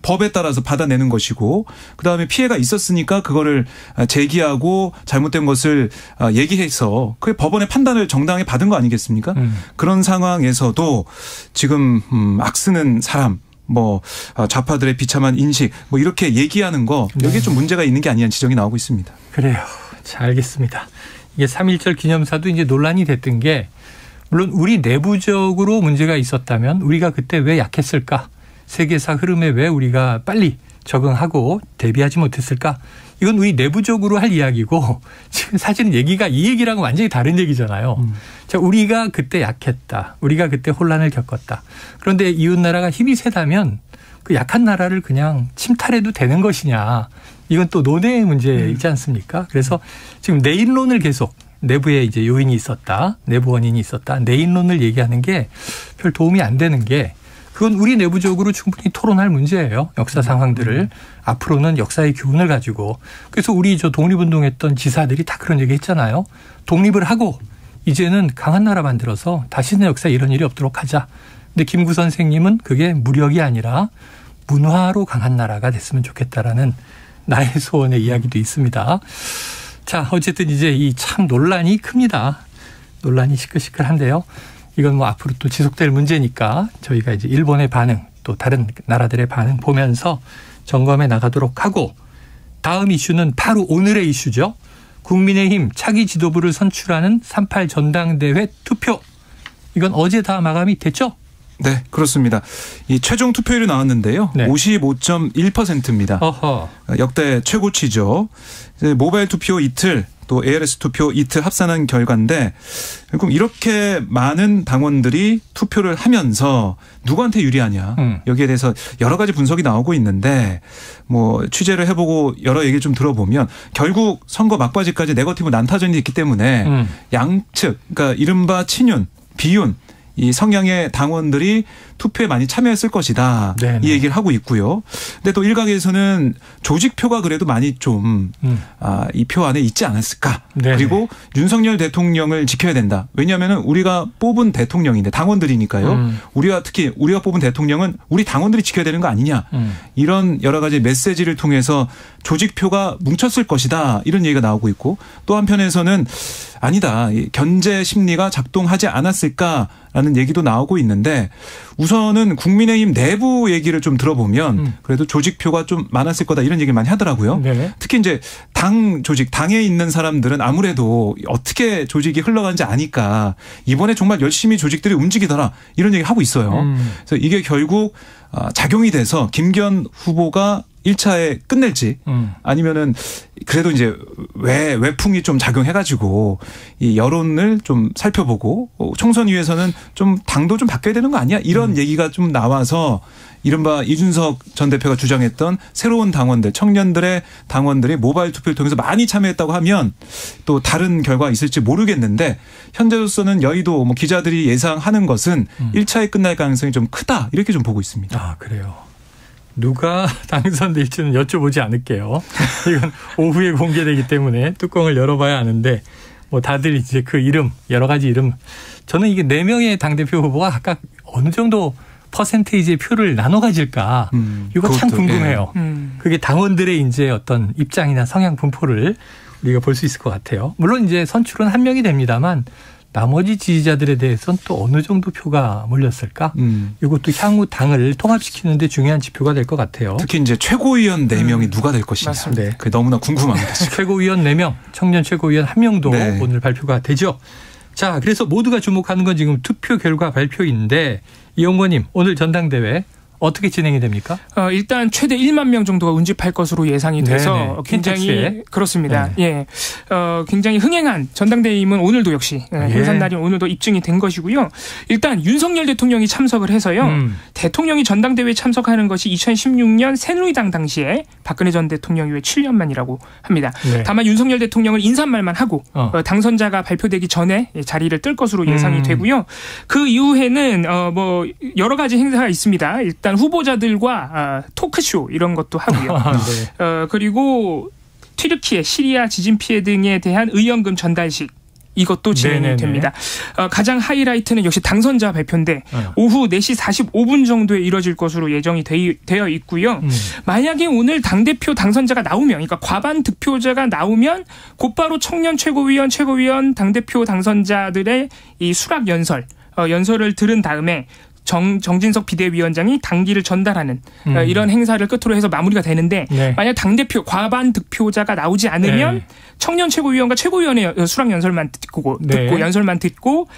법에 따라서 받아내는 것이고 그다음에 피해가 있었으니까 그거를 제기하고 잘못된 것을 얘기해서 그게 법원의 판단을 정당하게 받은 거 아니겠습니까? 그런 상황에서도 지금 악쓰는 사람 뭐 좌파들의 비참한 인식 뭐 이렇게 얘기하는 거 여기에 좀 문제가 있는 게 아니냐는 지적이 나오고 있습니다. 그래요. 자, 알겠습니다. 이게 3.1절 기념사도 이제 논란이 됐던 게 물론 우리 내부적으로 문제가 있었다면 우리가 그때 왜 약했을까? 세계사 흐름에 왜 우리가 빨리 적응하고 대비하지 못했을까? 이건 우리 내부적으로 할 이야기고 지금 사실은 얘기가 이 얘기랑은 완전히 다른 얘기잖아요. 자, 우리가 그때 약했다. 우리가 그때 혼란을 겪었다. 그런데 이웃나라가 힘이 세다면 그 약한 나라를 그냥 침탈해도 되는 것이냐. 이건 또 논의의 문제이지 않습니까? 그래서 지금 내인론을 계속 내부에 이제 요인이 있었다. 내부 원인이 있었다. 내인론을 얘기하는 게 별 도움이 안 되는 게 그건 우리 내부적으로 충분히 토론할 문제예요. 역사 상황들을. 앞으로는 역사의 교훈을 가지고. 그래서 우리 독립운동했던 지사들이 다 그런 얘기 했잖아요. 독립을 하고 이제는 강한 나라 만들어서 다시는 역사에 이런 일이 없도록 하자. 근데 김구 선생님은 그게 무력이 아니라 문화로 강한 나라가 됐으면 좋겠다라는 나의 소원의 이야기도 있습니다. 자, 어쨌든 이제 이 참 논란이 큽니다. 논란이 시끌시끌한데요. 이건 뭐 앞으로 또 지속될 문제니까 저희가 이제 일본의 반응 또 다른 나라들의 반응 보면서 점검해 나가도록 하고 다음 이슈는 바로 오늘의 이슈죠. 국민의힘 차기 지도부를 선출하는 3.8 전당대회 투표. 이건 어제 다 마감이 됐죠? 네, 그렇습니다. 이 최종 투표율이 나왔는데요. 네. 55.1%입니다. 어허. 역대 최고치죠. 모바일 투표 이틀 또 ARS 투표 이틀 합산한 결과인데 그럼 이렇게 많은 당원들이 투표를 하면서 누구한테 유리하냐 여기에 대해서 여러 가지 분석이 나오고 있는데 뭐 취재를 해보고 여러 얘기 좀 들어보면 결국 선거 막바지까지 네거티브 난타전이 있기 때문에 양측 그러니까 이른바 친윤, 비윤 이 성향의 당원들이 투표에 많이 참여했을 것이다. 네네. 이 얘기를 하고 있고요. 근데 또 일각에서는 조직표가 그래도 많이 좀 이 표 안에 있지 않았을까. 네네. 그리고 윤석열 대통령을 지켜야 된다. 왜냐하면 우리가 뽑은 대통령인데 당원들이니까요. 특히 우리가 뽑은 대통령은 우리 당원들이 지켜야 되는 거 아니냐. 이런 여러 가지 메시지를 통해서 조직표가 뭉쳤을 것이다. 이런 얘기가 나오고 있고 또 한편에서는 아니다. 견제 심리가 작동하지 않았을까라는 얘기도 나오고 있는데 우선은 국민의힘 내부 얘기를 좀 들어보면 그래도 조직표가 좀 많았을 거다 이런 얘기를 많이 하더라고요. 네네. 특히 이제 당 조직, 당에 있는 사람들은 아무래도 어떻게 조직이 흘러가는지 아니까 이번에 정말 열심히 조직들이 움직이더라 이런 얘기 하고 있어요. 그래서 이게 결국 작용이 돼서 김기현 후보가 1차에 끝낼지 아니면은 그래도 이제 외풍이 좀 작용해가지고 이 여론을 좀 살펴보고 총선위에서는 좀 당도 좀 바뀌어야 되는 거 아니야? 이런 얘기가 좀 나와서 이른바 이준석 전 대표가 주장했던 새로운 당원들, 청년들의 당원들이 모바일 투표를 통해서 많이 참여했다고 하면 또 다른 결과가 있을지 모르겠는데 현재로서는 여의도 뭐 기자들이 예상하는 것은 1차에 끝날 가능성이 좀 크다 이렇게 좀 보고 있습니다. 아, 그래요. 누가 당선될지는 여쭤보지 않을게요. 이건 오후에 공개되기 때문에 뚜껑을 열어봐야 아는데 뭐 다들 이제 그 이름 여러 가지 이름 저는 이게 4명의 당대표 후보가 각각 어느 정도 퍼센테이지의 표를 나눠 가질까 이거 참 궁금해요. 그게 당원들의 이제 어떤 입장이나 성향 분포를 우리가 볼 수 있을 것 같아요. 물론 이제 선출은 1명이 됩니다만 나머지 지지자들에 대해서는 또 어느 정도 표가 몰렸을까? 이것도 향후 당을 통합시키는 데 중요한 지표가 될 것 같아요. 특히 이제 최고위원 4명이 누가 될 것이냐. 맞습니다. 네. 그게 너무나 궁금합니다. 최고위원 4명, 청년 최고위원 1명도 네. 오늘 발표가 되죠. 자, 그래서 모두가 주목하는 건 지금 투표 결과 발표인데 이 의원님 오늘 전당대회 어떻게 진행이 됩니까? 일단 최대 1만 명 정도가 운집할 것으로 예상이 돼서 네네. 굉장히 킨텍스에. 그렇습니다. 예, 굉장히 흥행한 전당대회임은 오늘도 역시 행사 날이 오늘도 입증이 된 것이고요. 일단 윤석열 대통령이 참석을 해서요. 대통령이 전당대회에 참석하는 것이 2016년 새누리당 당시에 박근혜 전 대통령 이후에 7년 만이라고 합니다. 네. 다만 윤석열 대통령은 인사말만 하고 당선자가 발표되기 전에 자리를 뜰 것으로 예상이 되고요. 그 이후에는 뭐 여러 가지 행사가 있습니다. 일단 후보자들과 토크쇼 이런 것도 하고요. 네. 그리고 튀르키예, 시리아 지진 피해 등에 대한 의연금 전달식 이것도 진행이 됩니다. 가장 하이라이트는 역시 당선자 발표인데 오후 4시 45분 정도에 이뤄질 것으로 예정이 되어 있고요. 만약에 오늘 당대표 당선자가 나오면, 그러니까 과반 득표자가 나오면 곧바로 청년 최고위원, 당대표 당선자들의 이 수락 연설을 들은 다음에 정진석 비대위원장이 당기를 전달하는 이런 행사를 끝으로 해서 마무리가 되는데 만약 당대표 과반 득표자가 나오지 않으면 청년 최고위원과 최고위원의 수락 연설만 듣고 연설만 듣고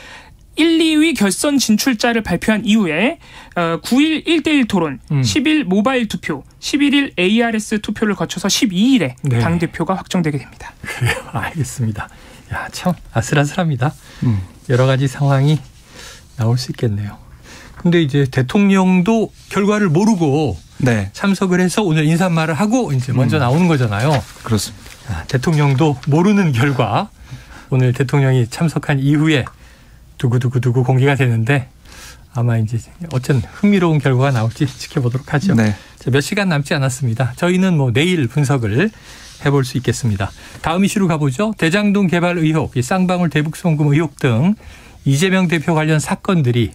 1, 2위 결선 진출자를 발표한 이후에 9일 1대1 토론, 10일 모바일 투표, 11일 ARS 투표를 거쳐서 12일에 당대표가 확정되게 됩니다. 그래요. 알겠습니다. 야, 참 아슬아슬합니다. 여러 가지 상황이 나올 수 있겠네요. 근데 이제 대통령도 결과를 모르고 참석을 해서 오늘 인사말을 하고 이제 먼저 나오는 거잖아요. 그렇습니다. 대통령도 모르는 결과 오늘 대통령이 참석한 이후에 두구두구 공개가 되는데 아마 이제 어쨌든 흥미로운 결과가 나올지 지켜보도록 하죠. 자, 몇 시간 남지 않았습니다. 저희는 뭐 내일 분석을 해볼 수 있겠습니다. 다음 이슈로 가보죠. 대장동 개발 의혹, 쌍방울 대북송금 의혹 등 이재명 대표 관련 사건들이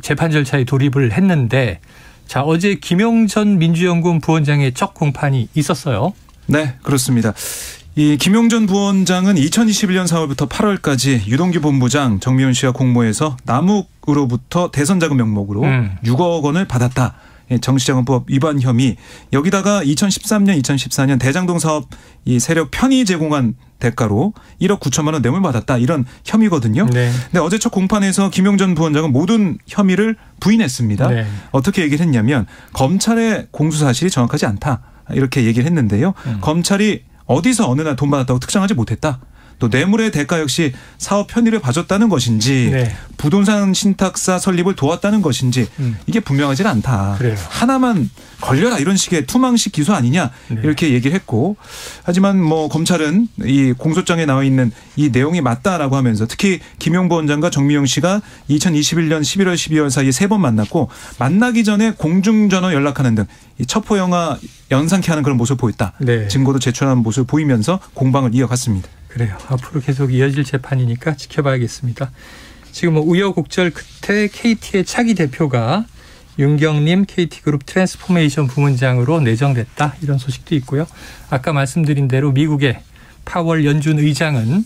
재판 절차에 돌입을 했는데, 자, 어제 김용전 민주연구원 부원장의 첫 공판이 있었어요. 네, 그렇습니다. 이 김용전 부원장은 2021년 4월부터 8월까지 유동규 본부장, 정미훈 씨와 공모해서 남욱으로부터 대선자금 명목으로 6억 원을 받았다. 정치자금법 위반 혐의. 여기다가 2013년, 2014년 대장동 사업 이 세력 편의 제공한 대가로 1억 9천만 원 뇌물 받았다. 이런 혐의거든요. 근데 어제 첫 공판에서 김용전 부원장은 모든 혐의를 부인했습니다. 어떻게 얘기를 했냐면 검찰의 공수 사실이 정확하지 않다. 이렇게 얘기를 했는데요. 검찰이 어디서 어느 날 돈 받았다고 특정하지 못했다. 또 뇌물의 대가 역시 사업 편의를 봐줬다는 것인지 부동산 신탁사 설립을 도왔다는 것인지 이게 분명하지 않다. 그래요. 하나만 걸려라 이런 식의 투망식 기소 아니냐 이렇게 얘기를 했고, 하지만 뭐 검찰은 이 공소장에 나와 있는 이 내용이 맞다라고 하면서 특히 김용 부원장과 정미영 씨가 2021년 11월 12월 사이에 3번 만났고 만나기 전에 공중전화 연락하는 등 이 첩보 영화 연상케 하는 그런 모습을 보였다. 증거도 제출하는 모습을 보이면서 공방을 이어갔습니다. 그래요. 앞으로 계속 이어질 재판이니까 지켜봐야겠습니다. 지금 뭐 우여곡절 끝에 KT의 차기 대표가 윤경림 KT그룹 트랜스포메이션 부문장으로 내정됐다. 이런 소식도 있고요. 아까 말씀드린 대로 미국의 파월 연준 의장은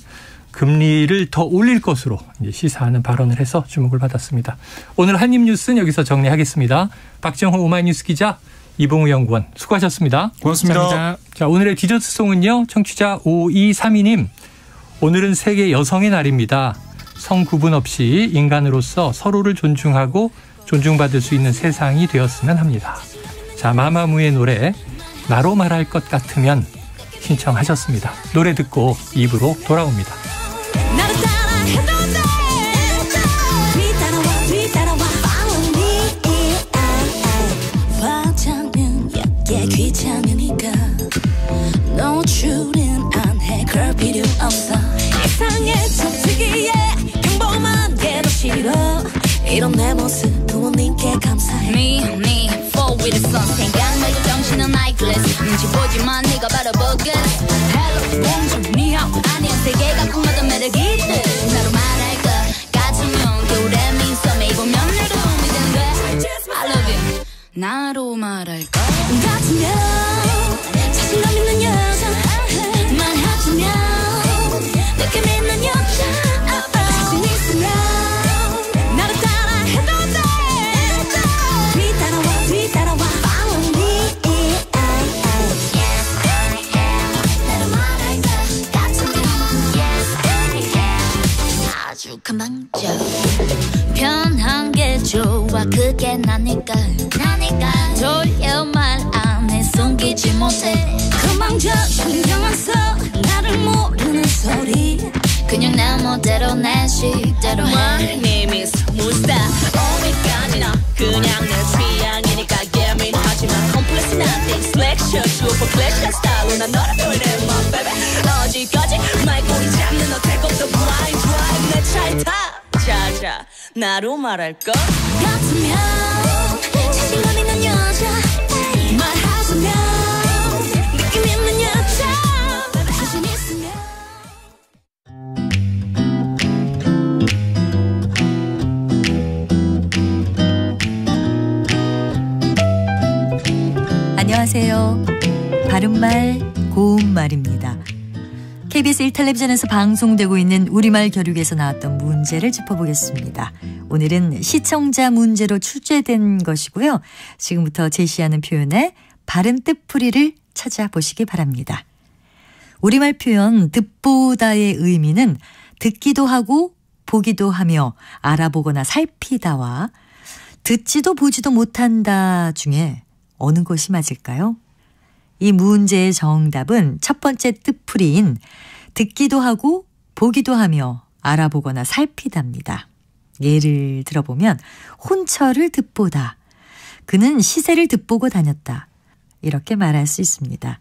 금리를 더 올릴 것으로 이제 시사하는 발언을 해서 주목을 받았습니다. 오늘 한입뉴스는 여기서 정리하겠습니다. 박정호 오마이뉴스 기자, 이봉우 연구원 수고하셨습니다. 고맙습니다. 감사합니다. 자, 오늘의 디저트송은요. 청취자 5232님. 오늘은 세계 여성의 날입니다. 성 구분 없이 인간으로서 서로를 존중하고 존중받을 수 있는 세상이 되었으면 합니다. 자, 마마무의 노래 나로 말할 것 같으면 신청하셨습니다. 노래 듣고 입으로 돌아옵니다. 귀찮으니까 노출은 안 해 그럴 필요 없어 이상해 좀 특이해 평범한 게 더 싫어 이런 내 모습 부모님께 감사해 Me for with the sun 생각나고 정신은 나이클래스 눈치 보지만 네가 바로 보글 Hello bonjour 니하오 안녕 세계가 꿈마다 매력이 있대 나로 말할 것 같으면 겨울에 미소매 입으면 내 도움이 된대 I love you 나로 말할 것 같으면 자신감 있는 여자 말하자면 느낌 있는 여자 자신 있으면 나를 따라해도 돼 뒤따라와 follow me 나로 말할 것 같으면 아주 금방져 편한 게 좋아 그게 나니까 돌려 말 안 해 숨기지 못해 금방져 신경 안 써 나를 모르는 소리 그냥 내 멋대로 내 식대로 해 My name is 무스타 어디까지나 그냥 내 취향이니까 예민하지만 컴플렉스 nothing selection super clash 스타일로 난 너를 보내 my baby 어디까지 말꼬리 잡는 너 태국도 blind drive 내 차에 타 자자 나로 말할 것 같으면 자신감 있는 여자 말하자면 느낌 있는 여자 자신 있으면 안녕하세요. 바른말 고운말입니다. KBS 1텔레비전에서 방송되고 있는 우리말 교육에서 나왔던 문제를 짚어보겠습니다. 오늘은 시청자 문제로 출제된 것이고요. 지금부터 제시하는 표현의 바른 뜻풀이를 찾아보시기 바랍니다. 우리말 표현 듣보다의 의미는 듣기도 하고 보기도 하며 알아보거나 살피다와 듣지도 보지도 못한다 중에 어느 것이 맞을까요? 이 문제의 정답은 첫 번째 뜻풀이인 듣기도 하고 보기도 하며 알아보거나 살피답니다. 예를 들어보면 혼처를 듣보다, 그는 시세를 듣보고 다녔다. 이렇게 말할 수 있습니다.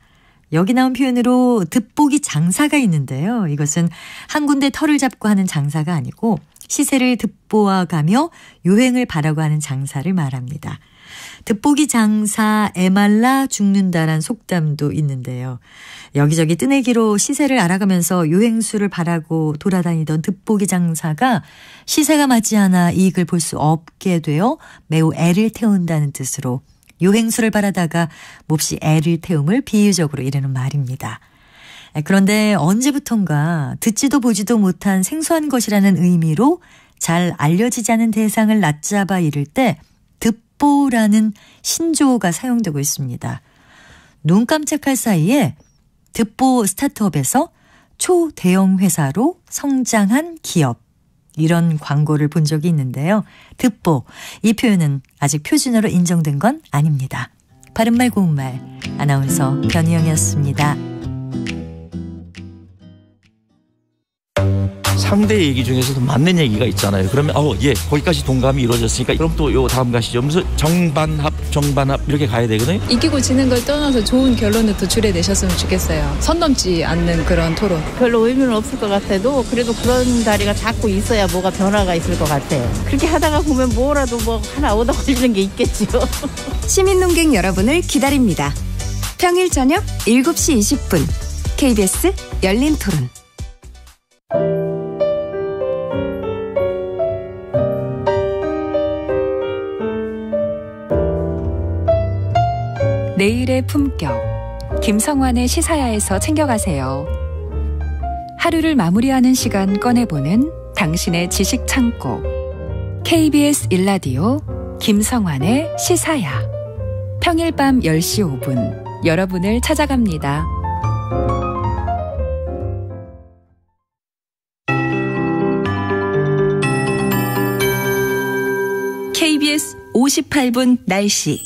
여기 나온 표현으로 듣보기 장사가 있는데요. 이것은 한 군데 털을 잡고 하는 장사가 아니고 시세를 듣보아가며 유행을 바라고 하는 장사를 말합니다. 듣보기 장사 애말라 죽는다란 속담도 있는데요. 여기저기 뜨내기로 시세를 알아가면서 유행수를 바라고 돌아다니던 듣보기 장사가 시세가 맞지 않아 이익을 볼 수 없게 되어 매우 애를 태운다는 뜻으로 유행수를 바라다가 몹시 애를 태움을 비유적으로 이르는 말입니다. 그런데 언제부턴가 듣지도 보지도 못한 생소한 것이라는 의미로 잘 알려지지 않은 대상을 낮잡아 이를 때 듣보라는 신조어가 사용되고 있습니다. 눈 깜짝할 사이에 듣보 스타트업에서 초대형 회사로 성장한 기업, 이런 광고를 본 적이 있는데요. 듣보, 이 표현은 아직 표준어로 인정된 건 아닙니다. 바른말 고운말 아나운서 변희영이었습니다. 상대 얘기 중에서도 맞는 얘기가 있잖아요. 그러면 예, 거기까지 동감이 이루어졌으니까 그럼 또 요 다음 가시죠. 그래서 정반합 이렇게 가야 되거든요. 이기고 지는 걸 떠나서 좋은 결론을 도출해내셨으면 좋겠어요. 선 넘지 않는 그런 토론. 별로 의미는 없을 것 같아도 그래도 그런 자리가 자꾸 있어야 뭐가 변화가 있을 것 같아요. 그렇게 하다가 보면 뭐라도 하나 얻어 걸리는 게 있겠죠. 시민논객 여러분을 기다립니다. 평일 저녁 7시 20분 KBS 열린 토론. 내일의 품격, 김성환의 시사야에서 챙겨가세요. 하루를 마무리하는 시간 꺼내보는 당신의 지식 창고. KBS 1라디오 김성환의 시사야. 평일 밤 10시 5분 여러분을 찾아갑니다. KBS 58분 날씨.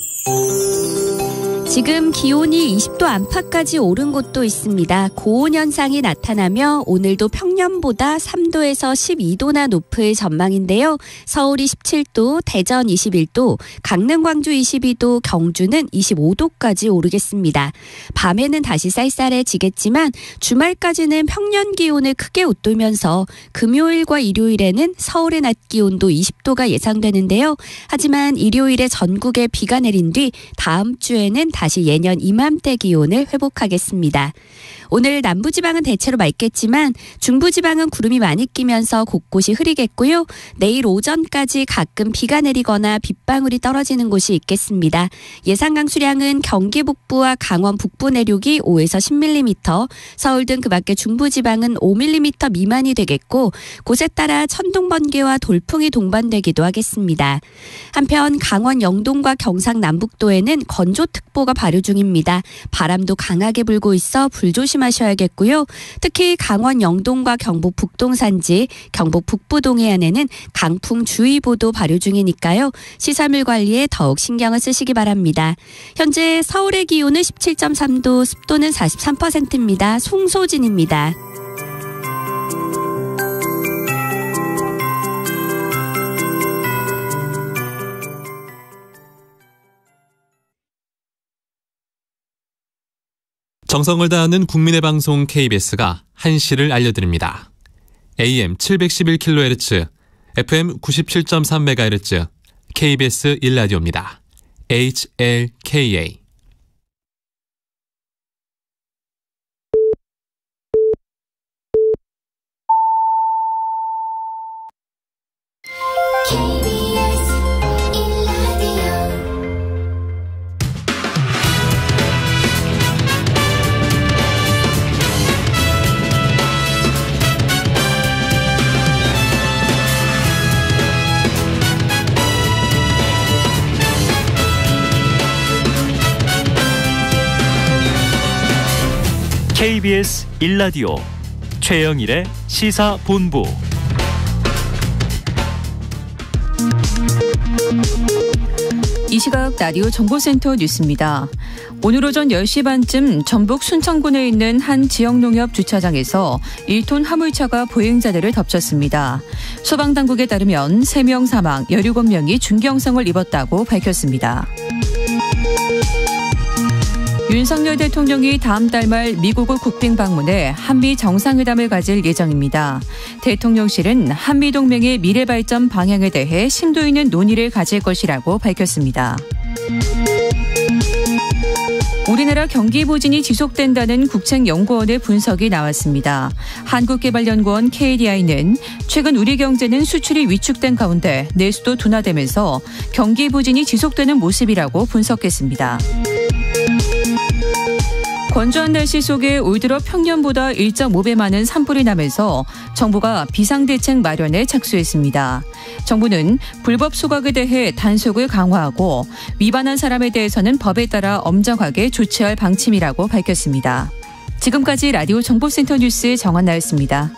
지금 기온이 20도 안팎까지 오른 곳도 있습니다. 고온 현상이 나타나며 오늘도 평년보다 3도에서 12도나 높을 전망인데요. 서울이 17도, 대전 21도, 강릉, 광주 22도, 경주는 25도까지 오르겠습니다. 밤에는 다시 쌀쌀해지겠지만 주말까지는 평년 기온을 크게 웃돌면서 금요일과 일요일에는 서울의 낮 기온도 20도가 예상되는데요. 하지만 일요일에 전국에 비가 내린 뒤 다음 주에는 다시 예년 이맘때 기온을 회복하겠습니다. 오늘 남부지방은 대체로 맑겠지만 중부지방은 구름이 많이 끼면서 곳곳이 흐리겠고요. 내일 오전까지 가끔 비가 내리거나 빗방울이 떨어지는 곳이 있겠습니다. 예상 강수량은 경기 북부와 강원 북부 내륙이 5에서 10mm, 서울 등 그 밖의 중부지방은 5mm 미만이 되겠고 곳에 따라 천둥, 번개와 돌풍이 동반되기도 하겠습니다. 한편 강원 영동과 경상 남북도에는 건조특보가 발효 중입니다. 바람도 강하게 불고 있어 불조심하셔야겠고요. 특히 강원 영동과 경북 북동 산지, 경북 북부 동해안에는 강풍주의보도 발효 중이니까요. 시설물 관리에 더욱 신경을 쓰시기 바랍니다. 현재 서울의 기온은 17.3도, 습도는 43%입니다. 송소진입니다. 정성을 다하는 국민의 방송 KBS가 한시를 알려드립니다. AM 711kHz, FM 97.3MHz, KBS 1라디오입니다. HLKA. KBS 1라디오 최영일의 시사본부. 이 시각 라디오 정보센터 뉴스입니다. 오늘 오전 10시 반쯤 전북 순천군에 있는 한 지역농협 주차장에서 1톤 화물차가 보행자들을 덮쳤습니다. 소방당국에 따르면 3명 사망, 17명이 중경성을 입었다고 밝혔습니다. 윤석열 대통령이 다음 달 말 미국을 국빈 방문해 한미 정상회담을 가질 예정입니다. 대통령실은 한미동맹의 미래 발전 방향에 대해 심도 있는 논의를 가질 것이라고 밝혔습니다. 우리나라 경기 부진이 지속된다는 국책연구원의 분석이 나왔습니다. 한국개발연구원 KDI는 최근 우리 경제는 수출이 위축된 가운데 내수도 둔화되면서 경기 부진이 지속되는 모습이라고 분석했습니다. 건조한 날씨 속에 올 들어 평년보다 1.5배 많은 산불이 나면서 정부가 비상대책 마련에 착수했습니다. 정부는 불법 소각에 대해 단속을 강화하고 위반한 사람에 대해서는 법에 따라 엄정하게 조치할 방침이라고 밝혔습니다. 지금까지 라디오 정보센터 뉴스 정한나였습니다.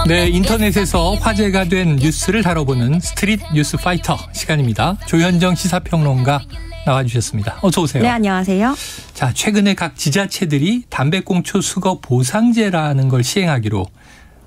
네, 인터넷에서 화제가 된 뉴스를 다뤄보는 스트릿 뉴스 파이터 시간입니다. 조현정 시사평론가 나와주셨습니다. 어서 오세요. 네, 안녕하세요. 자, 최근에 각 지자체들이 담배꽁초 수거 보상제라는 걸 시행하기로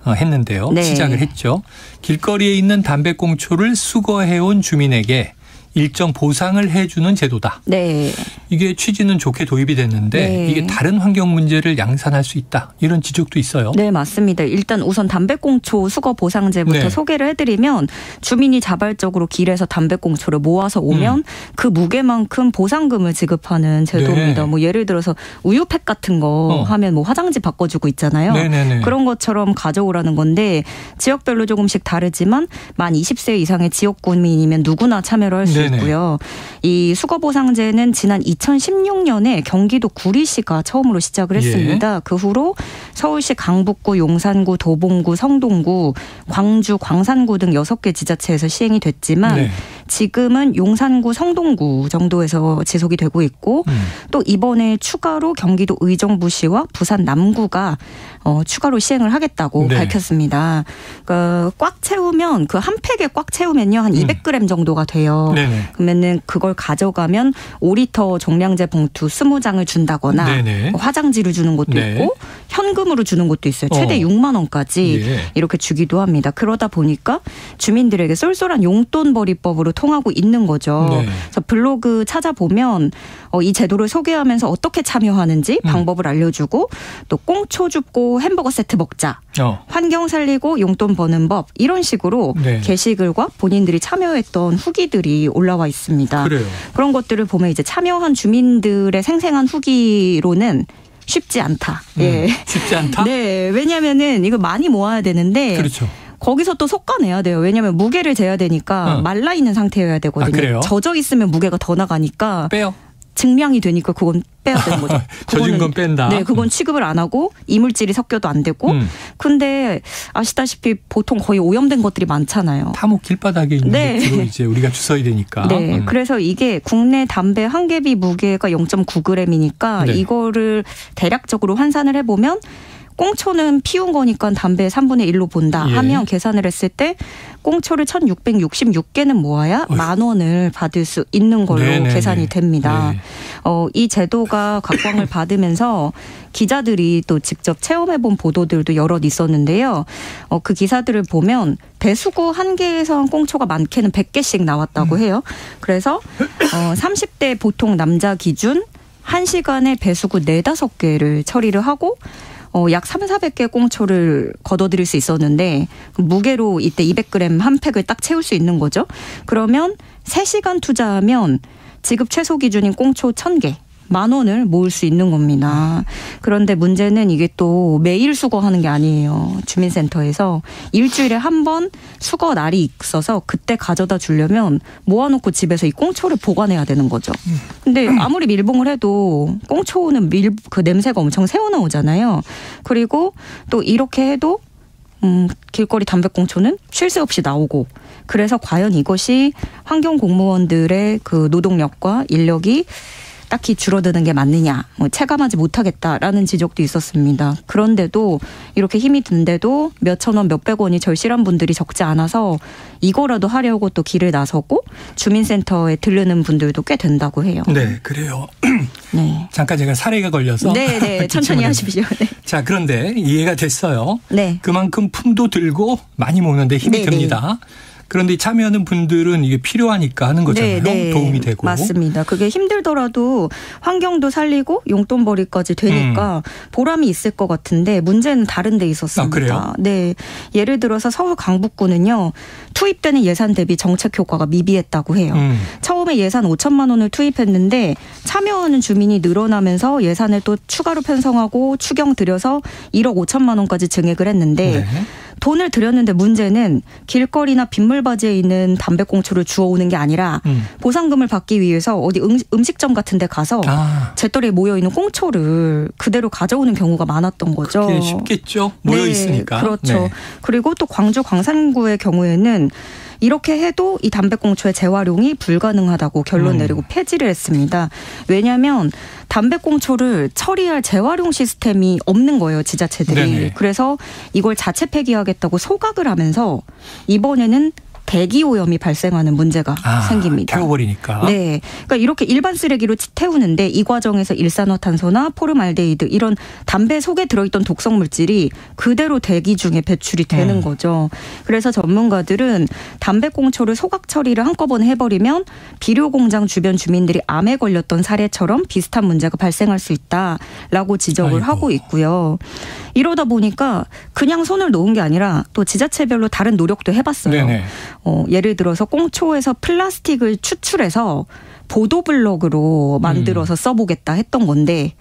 했는데요. 네. 시작을 했죠. 길거리에 있는 담배꽁초를 수거해온 주민에게 일정 보상을 해주는 제도다. 네. 이게 취지는 좋게 도입이 됐는데 네. 이게 다른 환경 문제를 양산할 수 있다. 이런 지적도 있어요. 네, 맞습니다. 일단 우선 담배꽁초 수거 보상제부터 네. 소개를 해드리면 주민이 자발적으로 길에서 담배꽁초를 모아서 오면 그 무게만큼 보상금을 지급하는 제도입니다. 네. 뭐 예를 들어서 우유팩 같은 거 하면 뭐 화장지 바꿔주고 있잖아요. 네네네. 그런 것처럼 가져오라는 건데 지역별로 조금씩 다르지만 만 20세 이상의 지역구민이면 누구나 참여를 할 수 있고요. 이 수거보상제는 지난 2016년에 경기도 구리시가 처음으로 시작을 했습니다. 그 후로 서울시 강북구, 용산구, 도봉구, 성동구, 광주, 광산구 등 6개 지자체에서 시행이 됐지만 지금은 용산구, 성동구 정도에서 지속이 되고 있고 또 이번에 추가로 경기도 의정부시와 부산 남구가 추가로 시행을 하겠다고 밝혔습니다. 그러니까 꽉 채우면 그 한 팩에 꽉 채우면요 한 200g 정도가 돼요. 그러면은 그걸 가져가면 5리터 종량제 봉투 20장을 준다거나 화장지를 주는 것도 있고 현금으로 주는 것도 있어요. 최대 6만 원까지 이렇게 주기도 합니다. 그러다 보니까 주민들에게 쏠쏠한 용돈벌이법으로 통하고 있는 거죠. 그래서 블로그 찾아보면 이 제도를 소개하면서 어떻게 참여하는지 방법을 알려주고 또 꽁초 줍고 햄버거 세트 먹자. 환경 살리고 용돈 버는 법 이런 식으로 게시글과 본인들이 참여했던 후기들이 올라와 있습니다. 그래요. 그런 것들을 보면 이제 참여한 주민들의 생생한 후기로는 쉽지 않다. 쉽지 않다? 네. 왜냐하면은 이거 많이 모아야 되는데. 그렇죠. 거기서 또 솎아내야 돼요. 왜냐하면 무게를 재야 되니까 말라 있는 상태여야 되거든요. 그래요? 젖어 있으면 무게가 더 나가니까. 빼요. 증량이 되니까 그건 빼야 되는 거죠. 젖은 건 뺀다. 네, 그건 취급을 안 하고 이물질이 섞여도 안 되고. 근데 아시다시피 보통 거의 오염된 것들이 많잖아요. 다 뭐 길바닥에 있는 것으로 이제 우리가 주워야 되니까. 네, 그래서 이게 국내 담배 한 개비 무게가 0.9g이니까 이거를 대략적으로 환산을 해보면 꽁초는 피운 거니까 담배의 3분의 1로 본다 하면 계산을 했을 때 꽁초를 1666개는 모아야 10,000원을 받을 수 있는 걸로 계산이 됩니다. 이 제도가 각광을 받으면서 기자들이 또 직접 체험해본 보도들도 여럿 있었는데요. 그 기사들을 보면 배수구 한 개에서 한 꽁초가 많게는 100개씩 나왔다고 해요. 그래서 30대 보통 남자 기준 1시간에 배수구 4-5개를 처리를 하고 약 300-400개 꽁초를 걷어들일 수 있었는데 무게로 이때 200g 한 팩을 딱 채울 수 있는 거죠. 그러면 3시간 투자하면 지급 최소 기준인 꽁초 1000개. 10,000원을 모을 수 있는 겁니다. 그런데 문제는 이게 또 매일 수거하는 게 아니에요. 주민센터에서 일주일에 한 번 수거 날이 있어서 그때 가져다 주려면 모아놓고 집에서 이 꽁초를 보관해야 되는 거죠. 근데 아무리 밀봉을 해도 꽁초는 그 냄새가 엄청 새어나오잖아요. 그리고 또 이렇게 해도 길거리 담배꽁초는 쉴 새 없이 나오고 그래서 과연 이것이 환경 공무원들의 그 노동력과 인력이 딱히 줄어드는 게 맞느냐, 체감하지 못하겠다라는 지적도 있었습니다. 그런데도 이렇게 힘이 든데도 몇천 원, 몇백 원이 절실한 분들이 적지 않아서 이거라도 하려고 또 길을 나서고 주민센터에 들르는 분들도 꽤 된다고 해요. 네, 그래요. 네. 잠깐 제가 사례가 걸려서. 네, 천천히 하십시오. 네. 자, 그런데 이해가 됐어요. 네. 그만큼 품도 들고 많이 모으는데 힘이 듭니다. 그런데 참여하는 분들은 이게 필요하니까 하는 거잖아요. 네. 도움이 되고. 맞습니다. 그게 힘들더라도 환경도 살리고 용돈벌이까지 되니까 보람이 있을 것 같은데 문제는 다른 데 있었습니다. 그래요? 네. 예를 들어서 서울 강북구는요. 투입되는 예산 대비 정책 효과가 미비했다고 해요. 처음에 예산 5천만 원을 투입했는데 참여하는 주민이 늘어나면서 예산을 또 추가로 편성하고 추경 들여서 1억 5천만 원까지 증액을 했는데 돈을 들였는데 문제는 길거리나 빗물바지에 있는 담배꽁초를 주워오는 게 아니라 보상금을 받기 위해서 어디 음식점 같은 데 가서 재떨이에 모여있는 꽁초를 그대로 가져오는 경우가 많았던 거죠. 그게 쉽겠죠. 모여있으니까. 그렇죠. 네. 그리고 또 광주 광산구의 경우에는 이렇게 해도 이 담배꽁초의 재활용이 불가능하다고 결론 내리고 폐지를 했습니다. 왜냐하면 담배꽁초를 처리할 재활용 시스템이 없는 거예요. 지자체들이. 네네. 그래서 이걸 자체 폐기하겠다고 소각을 하면서 이번에는 대기오염이 발생하는 문제가 생깁니다. 태워버리니까. 네. 그러니까 이렇게 일반 쓰레기로 태우는데 이 과정에서 일산화탄소나 포름알데히드 이런 담배 속에 들어있던 독성 물질이 그대로 대기 중에 배출이 되는 거죠. 그래서 전문가들은 담배꽁초를 소각 처리를 한꺼번에 해버리면 비료공장 주변 주민들이 암에 걸렸던 사례처럼 비슷한 문제가 발생할 수 있다라고 지적을 하고 있고요. 이러다 보니까 그냥 손을 놓은 게 아니라 또 지자체별로 다른 노력도 해봤어요. 네네. 예를 들어서 꽁초에서 플라스틱을 추출해서 보도블럭으로 만들어서 써보겠다 했던 건데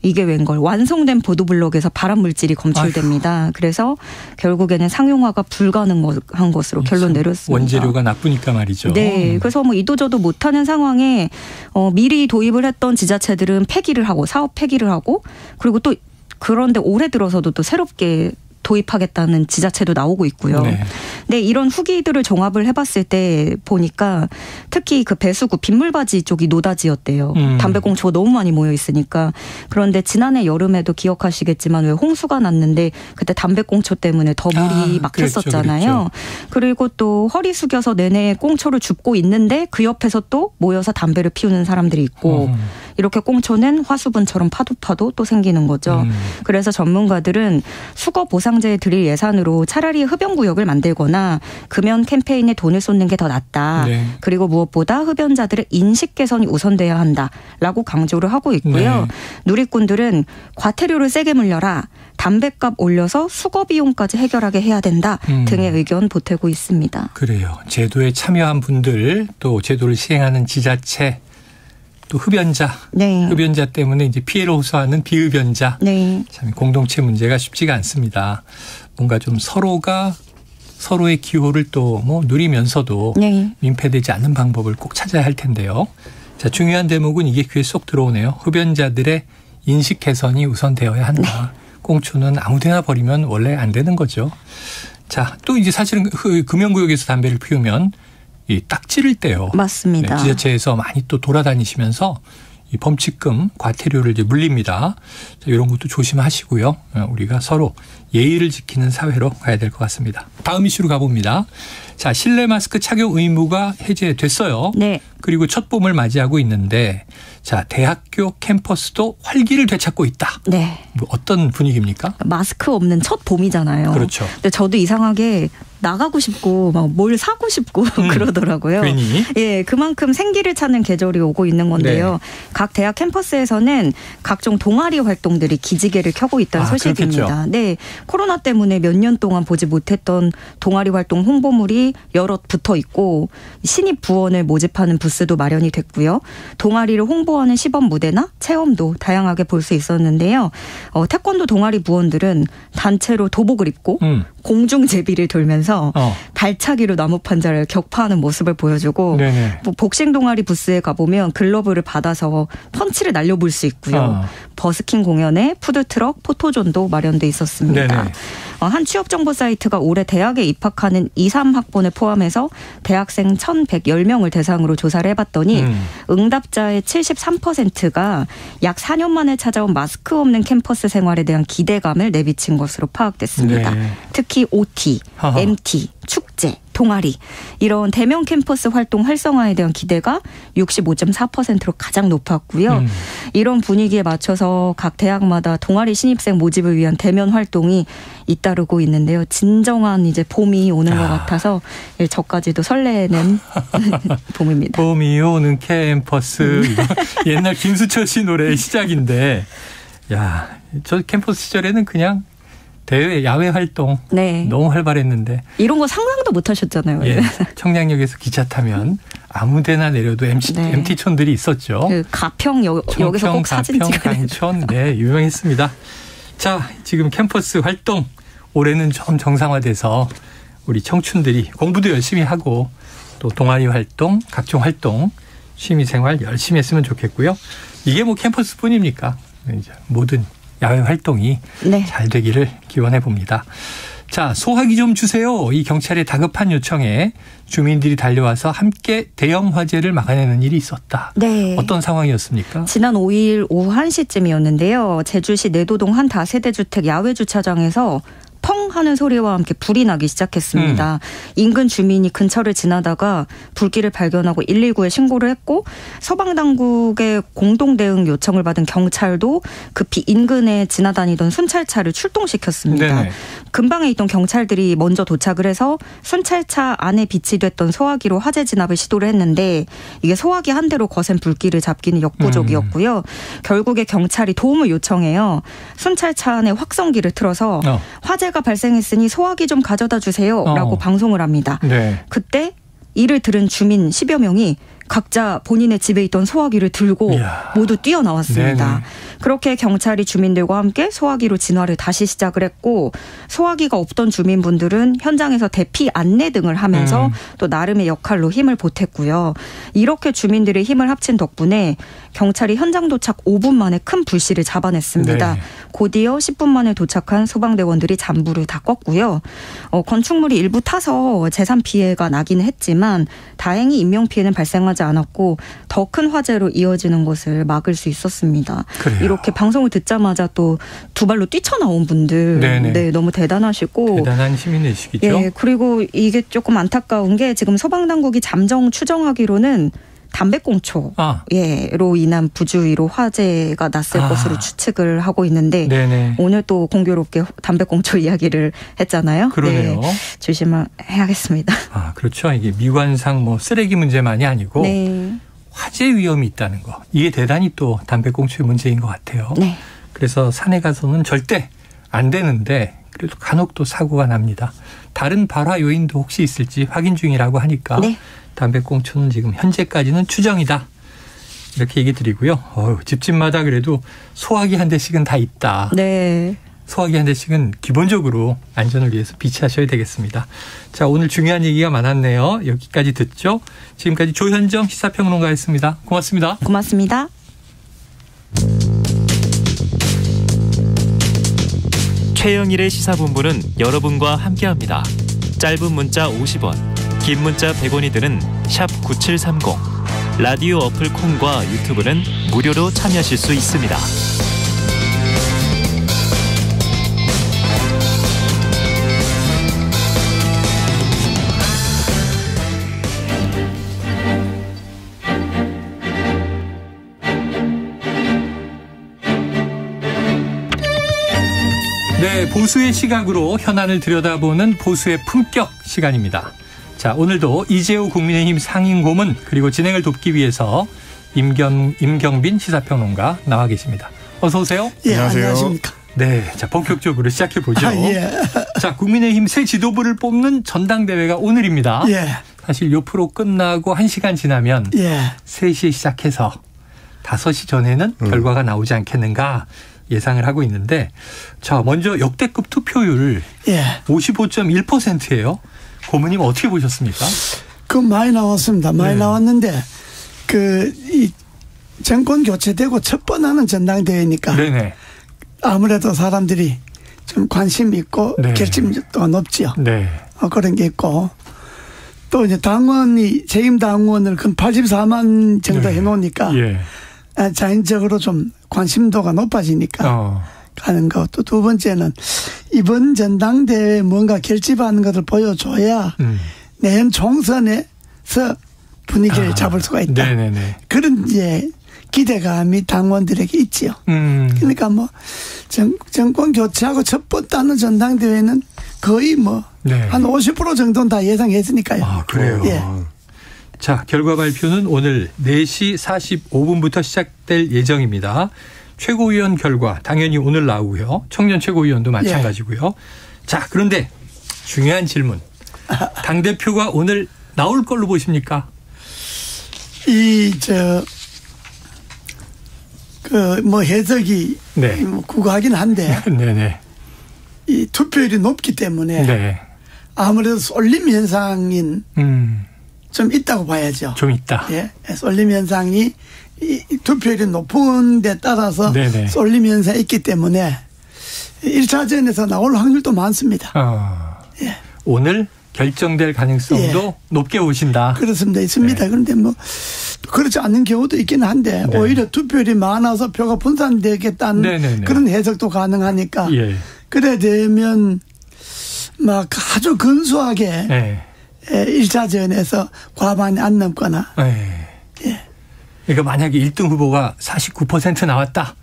이게 웬걸 완성된 보도블럭에서 발암물질이 검출됩니다. 그래서 결국에는 상용화가 불가능한 것으로 결론 내렸습니다. 원재료가 나쁘니까 말이죠. 네. 그래서 뭐 이도저도 못하는 상황에 미리 도입을 했던 지자체들은 폐기를 하고 사업 폐기를 하고 그리고 또 그런데 올해 들어서도 또 새롭게 도입하겠다는 지자체도 나오고 있고요. 네, 이런 후기들을 종합을 해봤을 때 보니까 특히 그 배수구 빗물바지 쪽이 노다지였대요. 담배꽁초가 너무 많이 모여 있으니까. 그런데 지난해 여름에도 기억하시겠지만 왜 홍수가 났는데 그때 담배꽁초 때문에 더 물이 막혔었잖아요. 그랬죠. 그리고 또 허리 숙여서 내내 꽁초를 줍고 있는데 그 옆에서 또 모여서 담배를 피우는 사람들이 있고 이렇게 꽁초는 화수분처럼 파도 또 생기는 거죠. 그래서 전문가들은 수거 보상제에 드릴 예산으로 차라리 흡연구역을 만들거나 금연 캠페인에 돈을 쏟는 게 더 낫다. 네. 그리고 무엇보다 흡연자들의 인식 개선이 우선돼야 한다라고 강조를 하고 있고요. 네. 누리꾼들은 과태료를 세게 물려라. 담배값 올려서 수거 비용까지 해결하게 해야 된다 등의 의견 보태고 있습니다. 그래요. 제도에 참여한 분들 또 제도를 시행하는 지자체 또 흡연자, 네. 흡연자 때문에 이제 피해를 호소하는 비흡연자, 네. 참 공동체 문제가 쉽지가 않습니다. 뭔가 좀 서로가 서로의 기호를 또 뭐 누리면서도 네. 민폐되지 않는 방법을 꼭 찾아야 할 텐데요. 자, 중요한 대목은 이게 귀에 쏙 들어오네요. 흡연자들의 인식 개선이 우선되어야 한다. 네. 꽁초는 아무데나 버리면 원래 안 되는 거죠. 자, 또 이제 사실은 금연구역에서 담배를 피우면 이 딱지를 떼요. 맞습니다. 네, 지자체에서 많이 또 돌아다니시면서 이 범칙금, 과태료를 이제 물립니다. 자, 이런 것도 조심하시고요. 우리가 서로 예의를 지키는 사회로 가야 될 것 같습니다. 다음 이슈로 가봅니다. 자, 실내 마스크 착용 의무가 해제됐어요. 네. 그리고 첫 봄을 맞이하고 있는데, 자, 대학교 캠퍼스도 활기를 되찾고 있다. 네. 뭐 어떤 분위기입니까? 마스크 없는 첫 봄이잖아요. 그렇죠. 근데 저도 이상하게 나가고 싶고 막 뭘 사고 싶고 그러더라고요. 괜히. 예, 그만큼 생기를 찾는 계절이 오고 있는 건데요. 네. 각 대학 캠퍼스에서는 각종 동아리 활동들이 기지개를 켜고 있다는 소식입니다. 그렇겠죠. 네, 코로나 때문에 몇 년 동안 보지 못했던 동아리 활동 홍보물이 여럿 붙어 있고 신입 부원을 모집하는 부스도 마련이 됐고요. 동아리를 홍보하는 시범 무대나 체험도 다양하게 볼 수 있었는데요. 태권도 동아리 부원들은 단체로 도복을 입고 공중제비를 돌면서 발차기로 나무 판자를 격파하는 모습을 보여주고 뭐 복싱 동아리 부스에 가보면 글러브를 받아서 펀치를 날려볼 수 있고요. 버스킹 공연에 푸드트럭, 포토존도 마련돼 있었습니다. 한 취업정보 사이트가 올해 대학에 입학하는 2, 3학번을 포함해서 대학생 1,110명을 대상으로 조사를 해봤더니 응답자의 73%가 약 4년 만에 찾아온 마스크 없는 캠퍼스 생활에 대한 기대감을 내비친 것으로 파악됐습니다. 네. 특히 OT, MT, 축제, 동아리 이런 대면 캠퍼스 활동 활성화에 대한 기대가 65.4%로 가장 높았고요. 이런 분위기에 맞춰서 각 대학마다 동아리 신입생 모집을 위한 대면 활동이 잇따르고 있는데요. 진정한 이제 봄이 오는 것 같아서 저까지도 설레는 봄입니다. 봄이 오는 캠퍼스 옛날 김수철 씨 노래의 시작인데 야, 저 캠퍼스 시절에는 그냥 대외 야외 활동 네. 너무 활발했는데 이런 거 상상도 못 하셨잖아요. 예, 청량역에서 기차 타면 아무데나 내려도 네. MT촌들이 있었죠. 그 가평 여기서 꼭 사진 찍어야 강촌 네, 유명했습니다. 자, 지금 캠퍼스 활동 올해는 좀 정상화돼서 우리 청춘들이 공부도 열심히 하고 또 동아리 활동, 각종 활동, 취미생활 열심히 했으면 좋겠고요. 이게 뭐 캠퍼스뿐입니까? 이제 모든 야외 활동이 네. 잘 되기를 기원해 봅니다. 자, 소화기 좀 주세요. 이 경찰의 다급한 요청에 주민들이 달려와서 함께 대형 화재를 막아내는 일이 있었다. 네. 어떤 상황이었습니까? 지난 5일 오후 1시쯤이었는데요. 제주시 내도동 한 다세대 주택 야외 주차장에서 펑 하는 소리와 함께 불이 나기 시작했습니다. 인근 주민이 근처를 지나다가 불길을 발견하고 119에 신고를 했고 소방당국의 공동대응 요청을 받은 경찰도 급히 인근에 지나다니던 순찰차를 출동시켰습니다. 네네. 근방에 있던 경찰들이 먼저 도착을 해서 순찰차 안에 비치됐던 소화기로 화재 진압을 시도를 했는데 이게 소화기 한 대로 거센 불길을 잡기는 역부족이었고요. 결국에 경찰이 도움을 요청해요. 순찰차 안에 확성기를 틀어서 화재가 발생했으니 소화기 좀 가져다 주세요 라고 방송을 합니다. 네. 그때 이를 들은 주민 10여 명이 각자 본인의 집에 있던 소화기를 들고 이야. 모두 뛰어나왔습니다. 네네. 그렇게 경찰이 주민들과 함께 소화기로 진화를 다시 시작을 했고 소화기가 없던 주민분들은 현장에서 대피 안내 등을 하면서 또 나름의 역할로 힘을 보탰고요. 이렇게 주민들의 힘을 합친 덕분에 경찰이 현장 도착 5분 만에 큰 불씨를 잡아냈습니다. 네. 곧이어 10분 만에 도착한 소방대원들이 잔불을 다 껐고요. 건축물이 일부 타서 재산 피해가 나기는 했지만 다행히 인명피해는 발생하지 않았고 더 큰 화재로 이어지는 것을 막을 수 있었습니다. 그래요. 이렇게 방송을 듣자마자 또 두 발로 뛰쳐나온 분들 네, 너무 대단하시고 대단한 시민의식이죠. 예, 그리고 이게 조금 안타까운 게 지금 소방당국이 잠정 추정하기로는 담배꽁초로 인한 부주의로 화재가 났을 것으로 추측을 하고 있는데 네네. 오늘 또 공교롭게 담배꽁초 이야기를 했잖아요. 그러네요. 네, 조심해야겠습니다. 아, 그렇죠. 이게 미관상 뭐 쓰레기 문제만이 아니고 네. 화재 위험이 있다는 거. 이게 대단히 또 담배꽁초의 문제인 것 같아요. 네. 그래서 산에 가서는 절대 안 되는데 그래도 간혹 또 사고가 납니다. 다른 발화 요인도 혹시 있을지 확인 중이라고 하니까 네. 담배꽁초는 지금 현재까지는 추정이다. 이렇게 얘기 드리고요. 집집마다 그래도 소화기 한 대씩은 다 있다. 네. 소화기 한 대씩은 기본적으로 안전을 위해서 비치하셔야 되겠습니다. 자, 오늘 중요한 얘기가 많았네요. 여기까지 듣죠. 지금까지 조현정 시사평론가였습니다. 고맙습니다. 고맙습니다. 최영일의 시사본부는 여러분과 함께합니다. 짧은 문자 50원, 긴 문자 100원이 드는 샵 9730. 라디오 어플 콩과 유튜브는 무료로 참여하실 수 있습니다. 네, 보수의 시각으로 현안을 들여다보는 보수의 품격 시간입니다. 자, 오늘도 이재호 국민의힘 상임고문 그리고 진행을 돕기 위해서 임경빈 시사평론가 나와 계십니다. 어서 오세요. 예, 안녕하십니까. 네, 자 본격적으로 시작해 보죠. 예. 자, 국민의힘 새 지도부를 뽑는 전당대회가 오늘입니다. 예. 사실 요 프로 끝나고 1시간 지나면 3시에 시작해서 5시 전에는 결과가 나오지 않겠는가 예상을 하고 있는데, 자, 먼저 역대급 투표율 55.1%예요. 고모님 어떻게 보셨습니까? 많이 나왔습니다. 많이 나왔는데 이 정권 교체되고 첫 번 하는 전당대회니까 네네. 아무래도 사람들이 좀 관심이 있고 네. 결집도가 높지요. 네. 그런 게 있고 또 이제 당원이 재임 당원을 근 84만 정도 네. 해놓으니까 예. 자연적으로 좀 관심도가 높아지니까 가는 거. 또 두 번째는 이번 전당대회에 뭔가 결집하는 것을 보여줘야 내년 총선에서 분위기를 잡을 수가 있다. 네네네. 그런 이제 기대감이 당원들에게 있지요. 그러니까 뭐 정권 교체하고 첫 번째 하는 전당대회는 거의 뭐 한 50% 정도는 다 예상했으니까요. 아, 그래요? 예. 자, 결과 발표는 오늘 4시 45분부터 시작될 예정입니다. 최고위원 결과 당연히 오늘 나오고요. 청년 최고위원도 마찬가지고요. 자, 그런데 중요한 질문. 당대표가 오늘 나올 걸로 보십니까? 뭐 해석이 뭐 구구하긴 한데 네네. 이 투표율이 높기 때문에 네. 아무래도 쏠림 현상인 좀 있다고 봐야죠. 좀 있다. 예, 쏠림 현상이 이 투표율이 높은 데 따라서 네네. 쏠림 현상이 있기 때문에 1차전에서 나올 확률도 많습니다. 예. 오늘 결정될 가능성도 높게 보신다. 그렇습니다. 있습니다. 네. 그런데 뭐 그렇지 않은 경우도 있긴 한데 네. 오히려 투표율이 많아서 표가 분산되겠다는 네네네. 그런 해석도 가능하니까 예. 그래 되면 막 아주 근소하게 1차전에서 과반이 안 넘거나 그러니까 만약에 1등 후보가 49% 나왔다.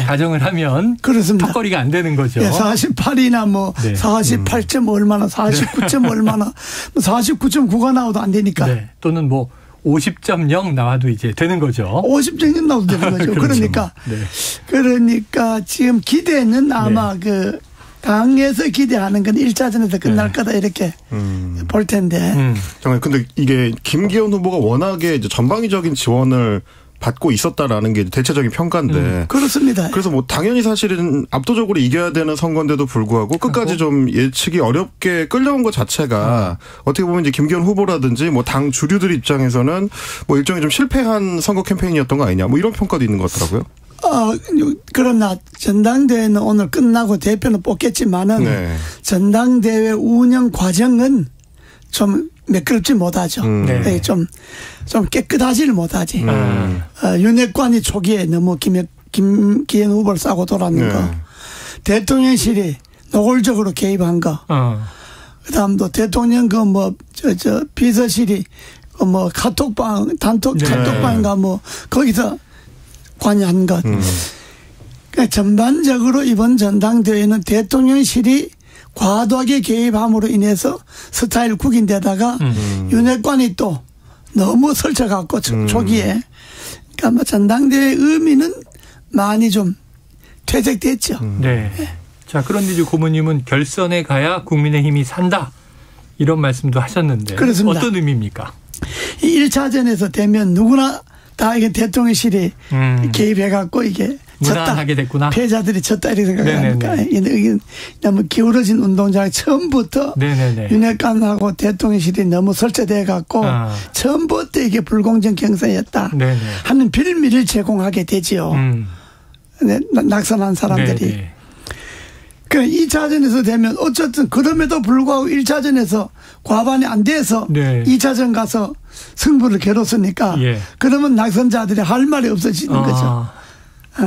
가정을 하면 그렇습니다. 턱걸이가 안 되는 거죠. 48이나 뭐 48점 얼마나 49점 얼마나 49.9가 나와도 안 되니까. 네. 또는 뭐 50.0 나와도 이제 되는 거죠. 50.0 나와도 되는 거죠. 그렇죠. 그러니까 지금 기대는 아마 그 당에서 기대하는 건 1차전에서 끝날 거다 이렇게 볼 텐데. 잠깐 근데 이게 김기현 후보가 워낙에 이제 전방위적인 지원을 받고 있었다라는 게 대체적인 평가인데. 그렇습니다. 그래서 뭐 당연히 사실은 압도적으로 이겨야 되는 선거인데도 불구하고 끝까지 좀 예측이 어렵게 끌려온 것 자체가 어떻게 보면 이제 김기현 후보라든지 뭐 당 주류들 입장에서는 뭐 일종의 좀 실패한 선거 캠페인이었던 거 아니냐 뭐 이런 평가도 있는 것 같더라고요. 그러나 전당대회는 오늘 끝나고 대표는 뽑겠지만은 전당대회 운영 과정은 좀 매끄럽지 못하죠. 좀 깨끗하지를 못하지. 윤핵관이 초기에 너무 김기현 후보를 싸고 돌았는 거. 대통령실이 노골적으로 개입한 거. 그다음 또 대통령 비서실이 카톡방 카톡방인가 뭐 거기서 관여한 것. 그러니까 전반적으로 이번 전당대회는 대통령실이 과도하게 개입함으로 인해서 스타일 국인데다가 윤핵관이 또 너무 설쳐갖고 초기에 그러니까 뭐 전당대회 의미는 많이 좀 퇴색됐죠. 네. 자, 그런데 이제 고모님은 결선에 가야 국민의힘이 산다 이런 말씀도 하셨는데 그렇습니다. 어떤 의미입니까? 이 1차전에서 되면 누구나 다 이게 대통령실이 개입해갖고 이게 무난하게 됐구나. 패자들이 졌다 이렇게 생각하니까 이게 너무 기울어진 운동장에 처음부터 윤핵관하고 대통령실이 너무 설치돼갖고 처음부터 이게 불공정 경선이었다 하는 빌미를 제공하게 되지요. 낙선한 사람들이. 그 2차전에서 되면 어쨌든 그럼에도 불구하고 1차전에서 과반이 안 돼서 2차전 가서 승부를 겨뤘으니까 그러면 낙선자들이 할 말이 없어지는 거죠.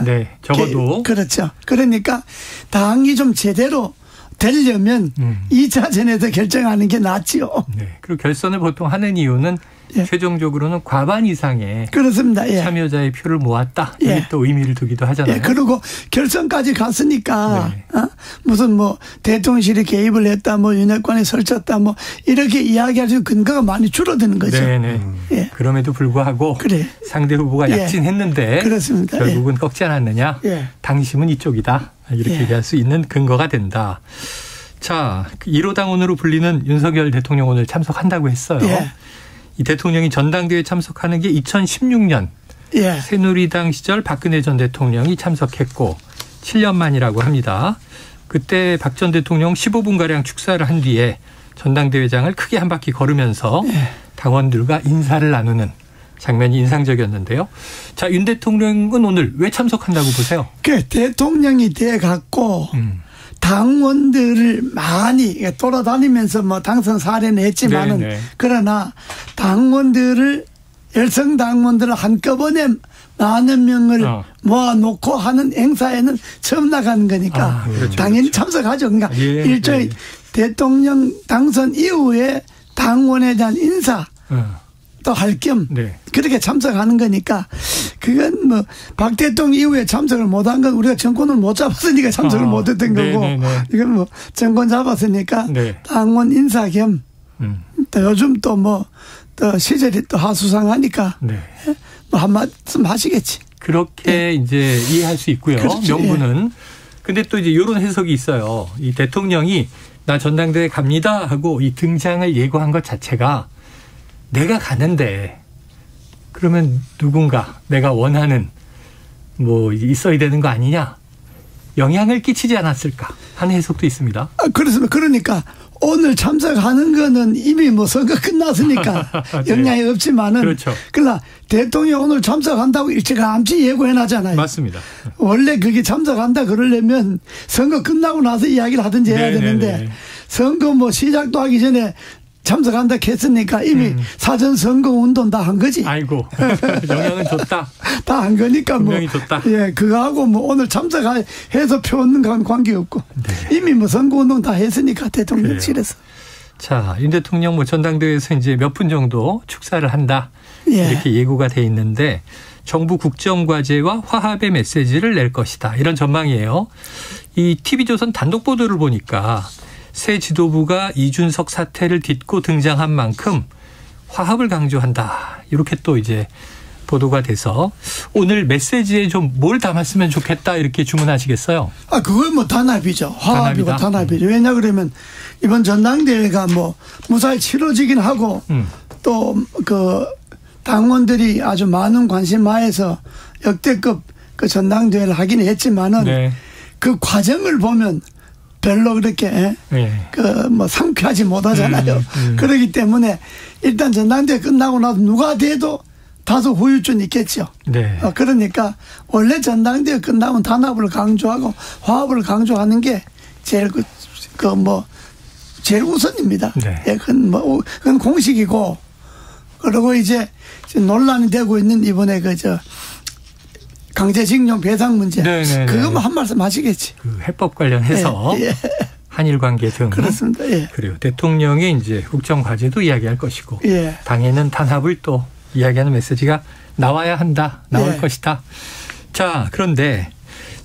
네, 적어도. 그렇죠. 그러니까 당이 좀 제대로 되려면 2차전에서 결정하는 게 낫지요. 네. 그리고 결선을 보통 하는 이유는 최종적으로는 과반 이상의 그렇습니다. 참여자의 표를 모았다. 이게 또 의미를 두기도 하잖아요. 그리고 결선까지 갔으니까 무슨 뭐 대통령실이 개입을 했다, 뭐 윤핵관이 설쳤다, 뭐 이렇게 이야기할 수 있는 근거가 많이 줄어드는 거죠. 그럼에도 불구하고 상대 후보가 약진했는데 그렇습니다. 결국은 꺾지 않았느냐. 당심은 이쪽이다. 이렇게 얘기할 수 있는 근거가 된다. 자, 1호당원으로 불리는 윤석열 대통령 오늘 참석한다고 했어요. 이 대통령이 전당대회에 참석하는 게 2016년 새누리당 시절 박근혜 전 대통령이 참석했고 7년 만이라고 합니다. 그때 박 전 대통령 15분가량 축사를 한 뒤에 전당대회장을 크게 한 바퀴 걸으면서 당원들과 인사를 나누는 장면이 인상적이었는데요. 자, 윤 대통령은 오늘 왜 참석한다고 보세요? 그 대통령이 돼 갖고 당원들을 많이 돌아다니면서 뭐 당선 사례는 했지만은 네네. 그러나 당원들을 열성 당원들을 한꺼번에 많은 명을 모아놓고 하는 행사에는 처음 나가는 거니까 그렇죠, 당연히 그렇죠. 참석하죠. 그러니까 일종의 대통령 당선 이후에 당원에 대한 인사 또 할 겸 그렇게 참석하는 거니까 그건 뭐 박 대통령 이후에 참석을 못한 건 우리가 정권을 못 잡았으니까 참석을 못했던 거고 이건 뭐 정권 잡았으니까 당원 인사 겸 또 요즘 또 뭐 또 시절이 또 하수상하니까 뭐 한 말씀 하시겠지. 그렇게 이제 이해할 수 있고요. 그렇죠. 명분은. 근데 또 이제 이런 해석이 있어요. 이 대통령이 나 전당대회 갑니다 하고 이 등장을 예고한 것 자체가 내가 가는데 그러면 누군가 내가 원하는 뭐 있어야 되는 거 아니냐 영향을 끼치지 않았을까 하는 해석도 있습니다. 그렇습니다. 그러니까 오늘 참석하는 거는 이미 뭐 선거 끝났으니까 영향이 없지만은 그렇죠. 그러나 대통령 오늘 참석한다고 일찌감치 예고해놨잖아요. 맞습니다. 원래 그게 참석한다 그러려면 선거 끝나고 나서 이야기를 하든지 해야 되는데 선거 뭐 시작도 하기 전에 참석한다 했으니까 이미 사전 선거 운동 다 한 거지. 아이고 영향은 줬다. 다 한 거니까 뭐. 줬다. 예, 그거하고 뭐 오늘 참석해서 표 얻는 건 관계 없고 이미 뭐 선거 운동 다 했으니까 대통령실에서. 자, 윤 대통령 뭐 전당대회에서 이제 몇 분 정도 축사를 한다 이렇게 예고가 돼 있는데 정부 국정과제와 화합의 메시지를 낼 것이다 이런 전망이에요. 이 TV조선 단독 보도를 보니까. 새 지도부가 이준석 사태를 딛고 등장한 만큼 화합을 강조한다. 이렇게 또 이제 보도가 돼서 오늘 메시지에 좀 뭘 담았으면 좋겠다 이렇게 주문하시겠어요? 그건 뭐 단합이죠. 화합이고 단합이죠. 왜냐 그러면 이번 전당대회가 뭐 무사히 치러지긴 하고 또 그 당원들이 아주 많은 관심하에서 역대급 그 전당대회를 하긴 했지만은 그 과정을 보면 별로 그렇게 그 뭐 상쾌하지 못하잖아요. 그렇기 때문에 일단 전당대회 끝나고 나서 누가 돼도 다소 후유증이 있겠죠. 그러니까 원래 전당대회 끝나면 단합을 강조하고 화합을 강조하는 게 제일 제일 우선입니다. 그건 공식이고 그리고 이제 논란이 되고 있는 이번에 강제징용 배상 문제. 그것만 한 말씀 하시겠지. 그 해법 관련해서 한일 관계 등. 그렇습니다. 그래요. 대통령의 이제 국정 과제도 이야기할 것이고 당에는 단합을 또 이야기하는 메시지가 나와야 한다. 나올 것이다. 자, 그런데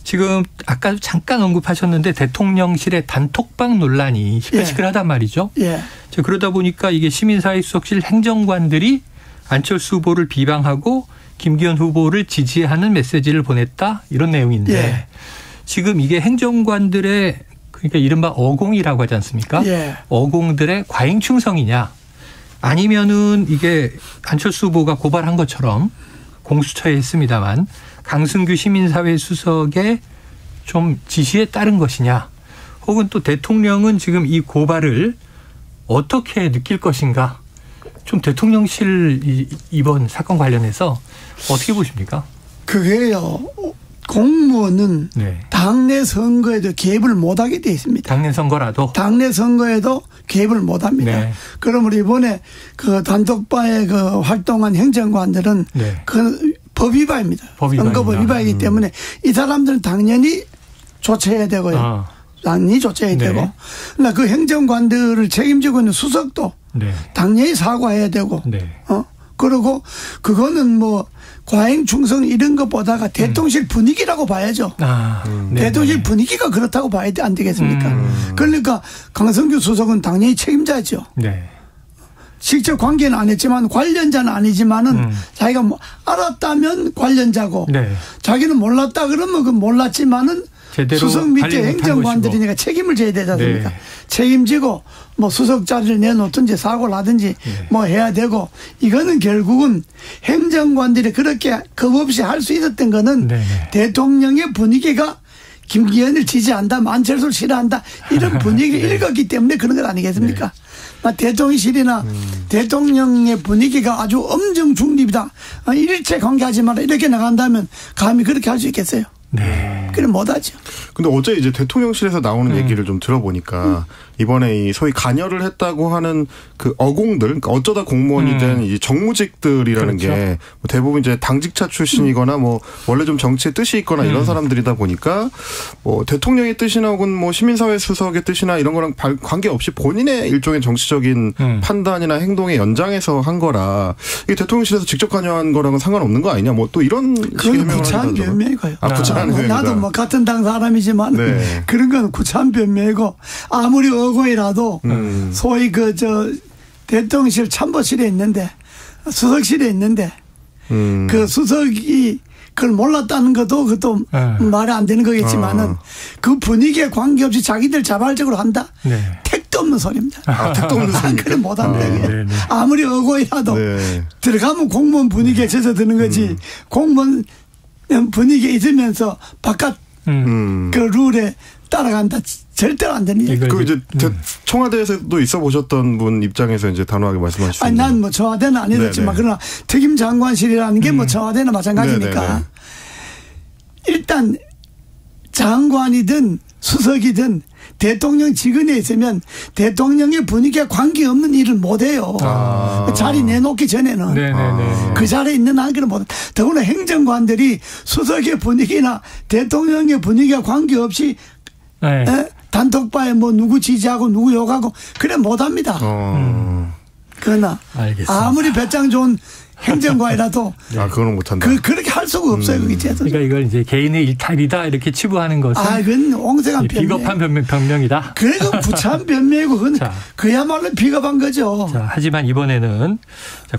지금 아까 잠깐 언급하셨는데 대통령실의 단톡방 논란이 시끌시끌하단 말이죠. 자, 그러다 보니까 이게 시민사회 수석실 행정관들이 안철수 후보를 비방하고 김기현 후보를 지지하는 메시지를 보냈다 이런 내용인데 지금 이게 행정관들의 그러니까 이른바 어공이라고 하지 않습니까? 어공들의 과잉 충성이냐 아니면은 이게 안철수 후보가 고발한 것처럼 공수처에 했습니다만 강승규 시민사회 수석의 좀 지시에 따른 것이냐 혹은 또 대통령은 지금 이 고발을 어떻게 느낄 것인가 좀 대통령실 이번 사건 관련해서 어떻게 보십니까? 그게요. 공무원은 당내 선거에도 개입을 못하게 돼 있습니다. 당내 선거라도? 당내 선거에도 개입을 못합니다. 그러므로 이번에 그 단톡방에 그 활동한 행정관들은 그 법 위반입니다. 선거법 위반이기 때문에 이 사람들은 당연히 조처해야 되고요. 당연히 조처해야 되고. 그러나 그 행정관들을 책임지고 있는 수석도 당연히 사과해야 되고. 그리고 그거는 뭐 과잉 충성 이런 것보다가 대통령실 분위기라고 봐야죠. 대통령실 분위기가 그렇다고 봐야 안 되겠습니까? 그러니까 강성규 수석은 당연히 책임자죠. 직접 관계는 안 했지만 관련자는 아니지만은 자기가 뭐 알았다면 관련자고 자기는 몰랐다 그러면 그 몰랐지만은 수석 밑에 행정관들이니까 책임을 져야 되지 않습니까? 책임지고 뭐 수석 자리를 내놓든지 사고를 하든지 뭐 해야 되고 이거는 결국은 행정관들이 그렇게 겁 없이 할 수 있었던 거는 대통령의 분위기가 김기현을 지지한다, 안철수를 싫어한다 이런 분위기를 읽었기 때문에 그런 것 아니겠습니까? 대통령실이나 대통령의 분위기가 아주 엄정 중립이다. 일체 관계하지 마라 이렇게 나간다면 감히 그렇게 할 수 있겠어요? 그래 못하죠. 근데 어제 이제 대통령실에서 나오는 얘기를 좀 들어보니까 이번에 이 소위 관여를 했다고 하는 그 어공들, 그러니까 어쩌다 공무원이 된 이 정무직들이라는 그렇죠. 게 대부분 이제 당직자 출신이거나 뭐 원래 좀 정치에 뜻이 있거나 이런 사람들이다 보니까 뭐 대통령의 뜻이나 혹은 뭐 시민사회 수석의 뜻이나 이런 거랑 관계없이 본인의 일종의 정치적인 판단이나 행동의 연장에서 한 거라 이게 대통령실에서 직접 관여한 거랑은 상관없는 거 아니냐 뭐 또 이런 식의 해명을 구차한 변명이고요. 구차한 변명이다. 나도 뭐 같은 당 사람이지만 네. 그런 건 구차한 변명이고 아무리 어거이라도 소위 대통령실 참모실에 있는데 수석실에 있는데 그 수석이 그걸 몰랐다는 것도 그것도 말이 안 되는 거겠지만은 그 분위기에 관계없이 자기들 자발적으로 한다. 네. 택도 없는 소리입니다. 택도 없는 소리. 그래 못한다. 아무리 어고이라도 네. 들어가면 공무원 분위기에 젖어드는 거지. 공무원 분위기에 있으면서 바깥 그 룰에 따라간다. 절대로 안 되는 얘기. 그 이제 청와대에서도 있어 보셨던 분 입장에서 이제 단호하게 말씀하시죠. 아니 난 뭐 청와대는 안 해줬지만 그러나 특임 장관실이라는 게 뭐 청와대나 마찬가지니까 네네네. 일단 장관이든 수석이든 대통령 직원에 있으면 대통령의 분위기에 관계없는 일을 못해요. 자리 내놓기 전에는. 그 자리에 있는 한계는 못해. 더구나 행정관들이 수석의 분위기나 대통령의 분위기와 관계없이 네. 단톡방에 뭐 누구 지지하고 누구 욕하고 그래 못합니다. 그러나 알겠습니다. 아무리 배짱 좋은 행정관이라도 그거는 못한다. 그렇게 할 수가 없어요. 그게 그러니까 이걸 이제 개인의 일탈이다 이렇게 치부하는 것은 그건 옹색한 비겁한 변명이다. 그래도 구차한 변명이고 그건 그야말로 비겁한 거죠. 자, 하지만 이번에는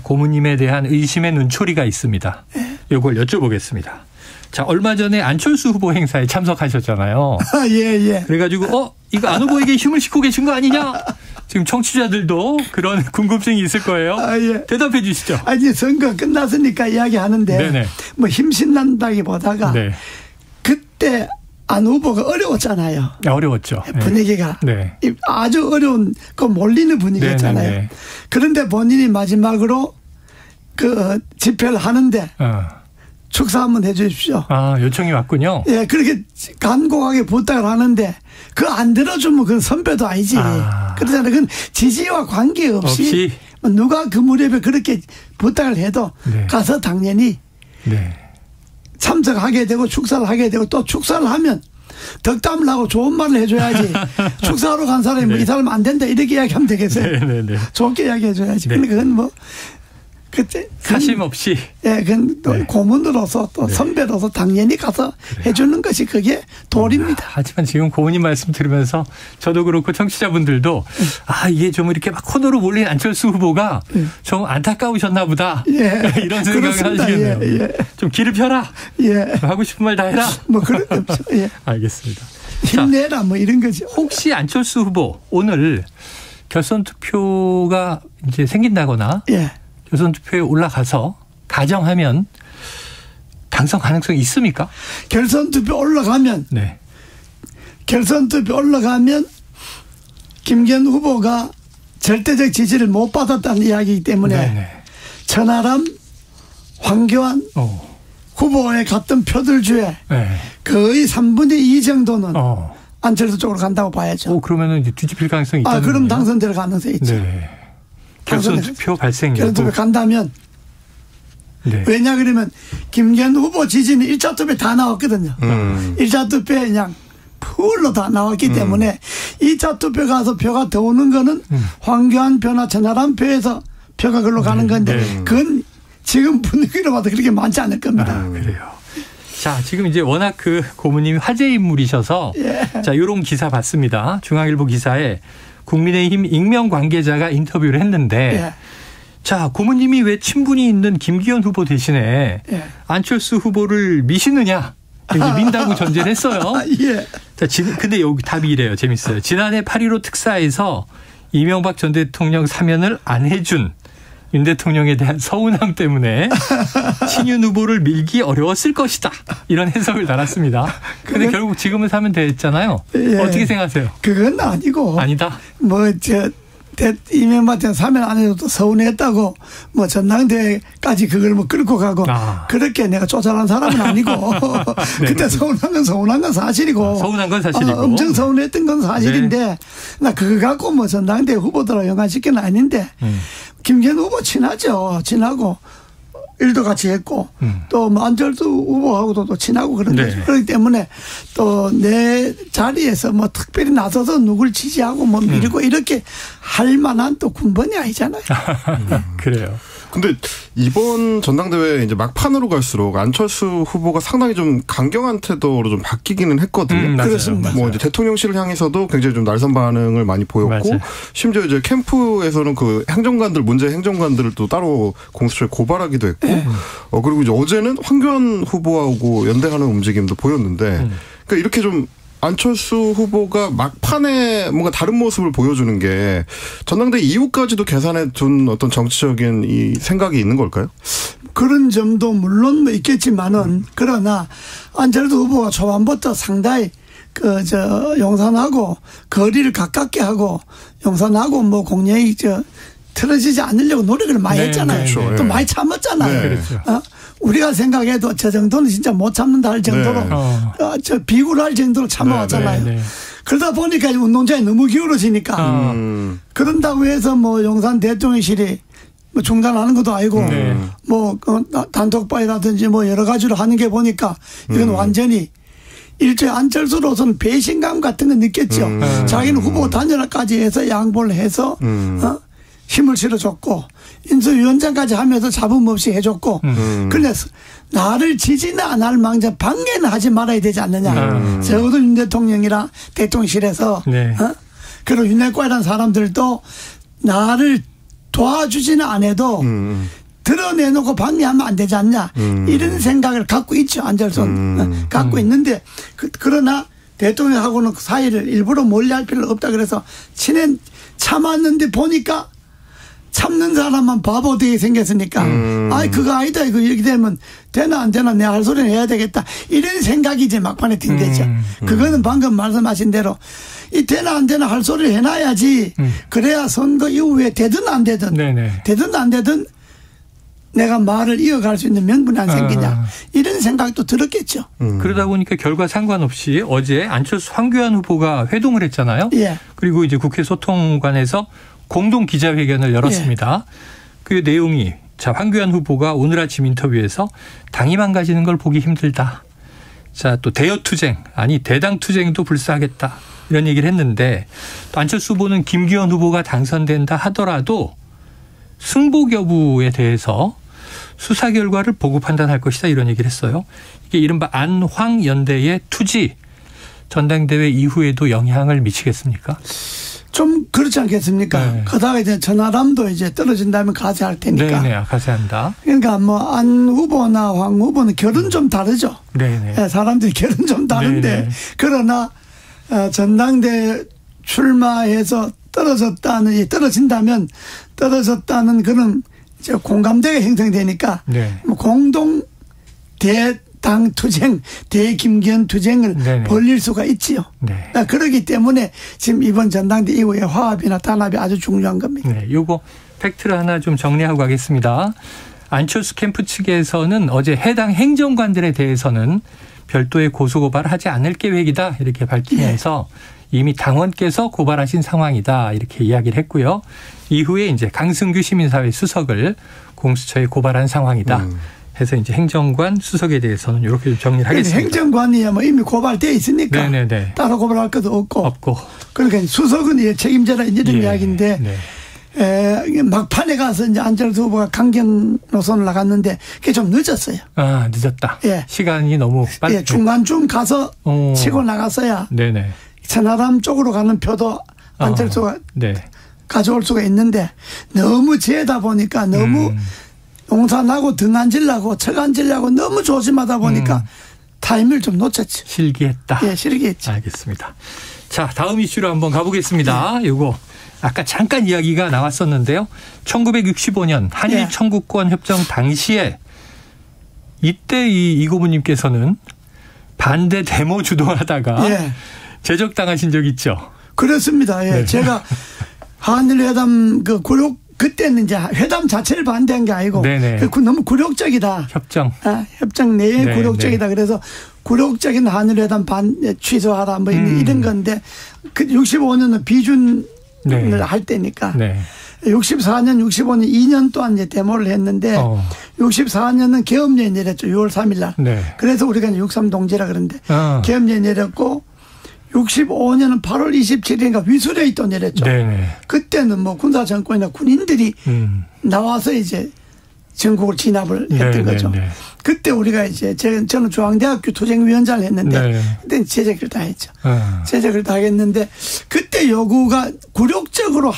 고모님에 대한 의심의 눈초리가 있습니다. 이걸 여쭤보겠습니다. 자, 얼마 전에 안철수 후보 행사에 참석하셨잖아요. 예. 그래가지고 이거 안 후보에게 힘을 싣고 계신 거 아니냐? 지금 청취자들도 그런 궁금증이 있을 거예요. 예. 대답해 주시죠. 이제 선거 끝났으니까 이야기하는데 네네. 뭐 힘신난다기보다가 그때 안 후보가 어려웠잖아요. 어려웠죠. 분위기가 아주 어려운 그 몰리는 분위기였잖아요. 그런데 본인이 마지막으로 그 집회를 하는데 축사 한번 해 주십시오. 요청이 왔군요. 예, 그렇게 간곡하게 부탁을 하는데 그거 안 들어주면 그건 선배도 아니지. 그러잖아요. 그건 지지와 관계없이 누가 그 무렵에 그렇게 부탁을 해도 가서 당연히 참석하게 되고 축사를 하게 되고 또 축사를 하면 덕담을 하고 좋은 말을 해줘야지. 축사하러 간 사람이 이 사람 안 된다 이렇게 이야기하면 되겠어요. 좋게 이야기해줘야지. 근데 그건 뭐 그때 사심 없이 그건 또 고문으로서 또 선배로서 당연히 가서 해주는 것이 그게 도리입니다. 하지만 지금 고모님 말씀 들으면서 저도 그렇고 청취자분들도 이게 좀 이렇게 막 코너로 몰린 안철수 후보가 좀 안타까우셨나 보다 이런 생각을 하시겠네요. 좀 길을 펴라. 하고 싶은 말 다 해라. 뭐 그런 게 없죠. 알겠습니다. 힘내라 뭐 이런 거죠. 혹시 안철수 후보 오늘 결선 투표가 이제 생긴다거나 결선 투표에 올라가서 가정하면 당선 가능성이 있습니까? 결선 투표 올라가면 김기현 후보가 절대적 지지를 못 받았다는 이야기이기 때문에 천하람, 황교안 후보에 갔던 표들 중에 거의 3분의 2 정도는 안철수 쪽으로 간다고 봐야죠. 그러면은 이제 뒤집힐 가능성이 있다는 거예요? 그럼 당선될 가능성이 있죠. 결선 투표 발생이라도. 결선 투표 간다면. 왜냐 그러면 김기현 후보 지지는 1차 투표에 다 나왔거든요. 1차 투표에 그냥 풀로 다 나왔기 때문에 2차 투표 가서 표가 더 오는 거는 황교안 표나 천하람 표에서 표가 글로 가는 건데 그건 지금 분위기로 봐도 그렇게 많지 않을 겁니다. 그래요. 자, 지금 이제 워낙 그 고모님이 화제 인물이셔서 자, 이런 기사 봤습니다. 중앙일보 기사에 국민의힘 익명 관계자가 인터뷰를 했는데 자, 고모님이 왜 친분이 있는 김기현 후보 대신에 안철수 후보를 미시느냐 이렇게 민다고 전제를 했어요. 자, 근데 여기 답이 이래요. 재밌어요. 지난해 8.15 특사에서 이명박 전 대통령 사면을 안 해준 윤 대통령에 대한 서운함 때문에 친윤 후보를 밀기 어려웠을 것이다. 이런 해석을 달았습니다. 그런데 결국 지금은 사면 됐잖아요. 어떻게 생각하세요? 그건 아니고. 아니다. 이명박한테 사면 안 해도 또 서운했다고 뭐 전당대회까지 그걸 뭐 끌고 가고 그렇게 내가 쫓아간 사람은 아니고 그때 서운한 건 사실이고 서운한 건 사실이고 엄청 서운했던 건 사실인데 나 그거 갖고 뭐 전당대회 후보들하고 연관시키는 아닌데 김기현 후보 친하죠. 친하고 일도 같이 했고 또 뭐 안철수 후보하고도 또 친하고 그런데 그렇기 때문에 또 내 자리에서 뭐 특별히 나서서 누굴 지지하고 뭐 밀고 이렇게 할 만한 또 군번이 아니잖아요. 그래요. 근데 이번 전당대회 이제 막판으로 갈수록 안철수 후보가 상당히 좀 강경한 태도로 좀 바뀌기는 했거든요. 그렇습니다. 뭐 이제 대통령실을 향해서도 굉장히 좀 날선 반응을 많이 보였고 맞아요. 심지어 이제 캠프에서는 그 행정관들 문제 행정관들을 또 따로 공수처에 고발하기도 했고 그리고 이제 어제는 황교안 후보하고 연대하는 움직임도 보였는데 그러니까 이렇게 좀 안철수 후보가 막판에 뭔가 다른 모습을 보여주는 게 전당대회 이후까지도 계산해 둔 어떤 정치적인 이 생각이 있는 걸까요? 그런 점도 물론 뭐 있겠지만은 그러나 안철수 후보가 초반부터 상당히 용산하고 거리를 가깝게 하고 용산하고 뭐 공약이 틀어지지 않으려고 노력을 많이 했잖아요. 그렇죠. 또 많이 참았잖아요. 그렇죠. 우리가 생각해도 저 정도는 진짜 못 참는다 할 정도로 저 비굴 할 정도로 참아왔잖아요. 그러다 보니까 운동장이 너무 기울어지니까 그런다고 해서 뭐 용산 대통령실이 뭐 중단하는 것도 아니고 뭐 단톡방이라든지 뭐 여러 가지로 하는 게 보니까 이건 완전히 일종의 안철수로서는 배신감 같은 걸 느꼈죠. 자기는 후보 단일화까지 해서 양보를 해서 힘을 실어줬고 인수위원장까지 하면서 잡음 없이 해줬고 그래서 나를 지지는 안 할 망정 방해는 하지 말아야 되지 않느냐. 적어도 윤 대통령이랑 대통령실에서 그리고 윤핵관이라는 사람들도 나를 도와주지는 안 해도 드러내놓고 방해하면 안 되지 않냐. 이런 생각을 갖고 있죠. 안철수는 갖고 있는데 그러나 대통령하고는 그 사이를 일부러 멀리할 필요 없다 그래서 참았는데 보니까 참는 사람만 바보 되게 생겼으니까 아이 그거 아니다 이거 이렇게 되면 되나 안 되나 내가 할 소리는 해야 되겠다 이런 생각이 이제 막판에 든 거죠. 그거는 방금 말씀하신 대로 이 되나 안 되나 할 소리를 해놔야지 그래야 선거 이후에 되든 안 되든 되든 안 되든 내가 말을 이어갈 수 있는 명분이 안 생기냐 이런 생각도 들었겠죠. 그러다 보니까 결과 상관없이 어제 안철수 황교안 후보가 회동을 했잖아요. 그리고 이제 국회 소통관에서 공동 기자회견을 열었습니다. 그 내용이 자 황교안 후보가 오늘 아침 인터뷰에서 당이 망가지는 걸 보기 힘들다. 자 또 대여투쟁 아니 대당투쟁도 불사하겠다. 이런 얘기를 했는데 또 안철수 후보는 김기현 후보가 당선된다 하더라도 승복 여부에 대해서 수사 결과를 보고 판단할 것이다. 이런 얘기를 했어요. 이게 이른바 안황 연대의 투지 전당대회 이후에도 영향을 미치겠습니까? 좀 그렇지 않겠습니까? 그러다가 이제 전화람도 이제 떨어진다면 가세할 테니까. 네네, 가세한다. 그러니까 뭐 안 후보나 황 후보는 결은 좀 다르죠. 네네. 사람들이 결은 좀 다른데 네네. 그러나 전당대 출마해서 떨어진다면 떨어졌다는 그런 이제 공감대가 형성되니까 뭐 공동 대당 투쟁, 대김기현 투쟁을 벌릴 수가 있지요. 그렇기 때문에 지금 이번 전당대 이후에 화합이나 단합이 아주 중요한 겁니다. 요거 팩트를 하나 좀 정리하고 가겠습니다. 안철수 캠프 측에서는 어제 해당 행정관들에 대해서는 별도의 고소고발을 하지 않을 계획이다 이렇게 밝히면서 이미 당원께서 고발하신 상황이다 이렇게 이야기를 했고요. 이후에 이제 강승규 시민사회 수석을 공수처에 고발한 상황이다. 해서 이제 행정관 수석에 대해서는 이렇게 좀 정리를 하겠습니다. 행정관이야 뭐 이미 고발돼 있으니까 따로 고발할 것도 없고. 그러니까 수석은 책임져라 이런 이야기인데 막판에 가서 이제 안철수 후보가 강경 노선을 나갔는데 그게 좀 늦었어요. 아 늦었다. 시간이 너무 빨리. 중간쯤 가서 치고 나갔어야. 천하람 쪽으로 가는 표도 안철수가 가져올 수가 있는데 너무 재다 보니까 너무 용산하고 등 앉으려고 척 앉으려고 너무 조심하다 보니까 타임을 좀 놓쳤죠. 실기했다. 실기했죠. 알겠습니다. 자, 다음 이슈로 한번 가보겠습니다. 요거 아까 잠깐 이야기가 나왔었는데요. 1965년 한일 청구권 협정 당시에 이때 이 고모님께서는 반대 데모 주도하다가 제적당하신 적 있죠? 그렇습니다. 제가 한일회담 그 굴욕 그때는 이제 회담 자체를 반대한 게 아니고 너무 굴욕적이다. 협정 내에 굴욕적이다. 그래서 굴욕적인 한일회담 취소하라 뭐 이런 건데 그 65년은 비준을 할 때니까 64년, 65년 2년 동안 이제 데모를 했는데 64년은 계엄령이 내렸죠. 6월 3일 날. 그래서 우리가 6.3 동지라 그러는데 계엄령이 내렸고 65년은 8월 27일인가 위수령이 또 내렸죠. 그때는 뭐 군사 정권이나 군인들이 나와서 이제 전국을 진압을 했던 거죠. 그때 우리가 이제 저는 중앙대학교 투쟁위원장을 했는데 그때 제적을 다 했죠. 제적을 다 했는데 그때 요구가 굴욕적으로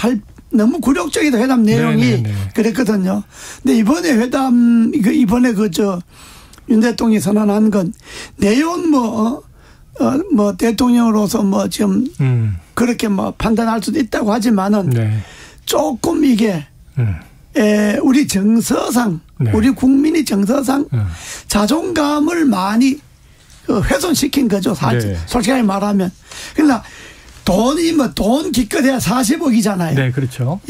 너무 굴욕적이다 회담 내용이 그랬거든요. 근데 이번에 회담 이번에 윤 대통령이 선언한 건 내용 뭐 대통령으로서 뭐 지금 그렇게 뭐 판단할 수도 있다고 하지만은 조금 이게 우리 정서상 우리 국민이 정서상 자존감을 많이 훼손시킨 거죠. 솔직하게 말하면. 그러나 돈 기껏해야 40억이잖아요. 네, 그렇죠.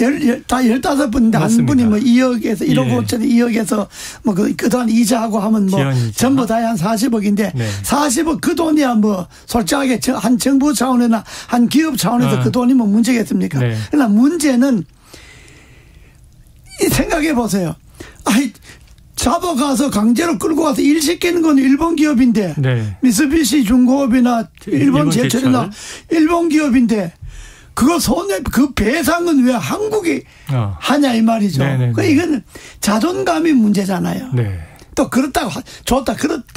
다 15분인데 한 분이 뭐 2억에서 1억 5천 2억에서 뭐 그동안 이자하고 하면 뭐 전부 다 한 40억인데 40억 그 돈이야 뭐 솔직하게 한 정부 차원이나 한 기업 차원에서 그 돈이 뭐 문제겠습니까? 그러나 문제는 생각해 보세요. 잡아가서 강제로 끌고 가서 일 시키는 건 일본 기업인데 미쓰비시 중공업이나 일본 제철이나 일본 기업인데 그거 그 배상은 왜 한국이 하냐 이 말이죠. 이거는 자존감이 문제잖아요. 또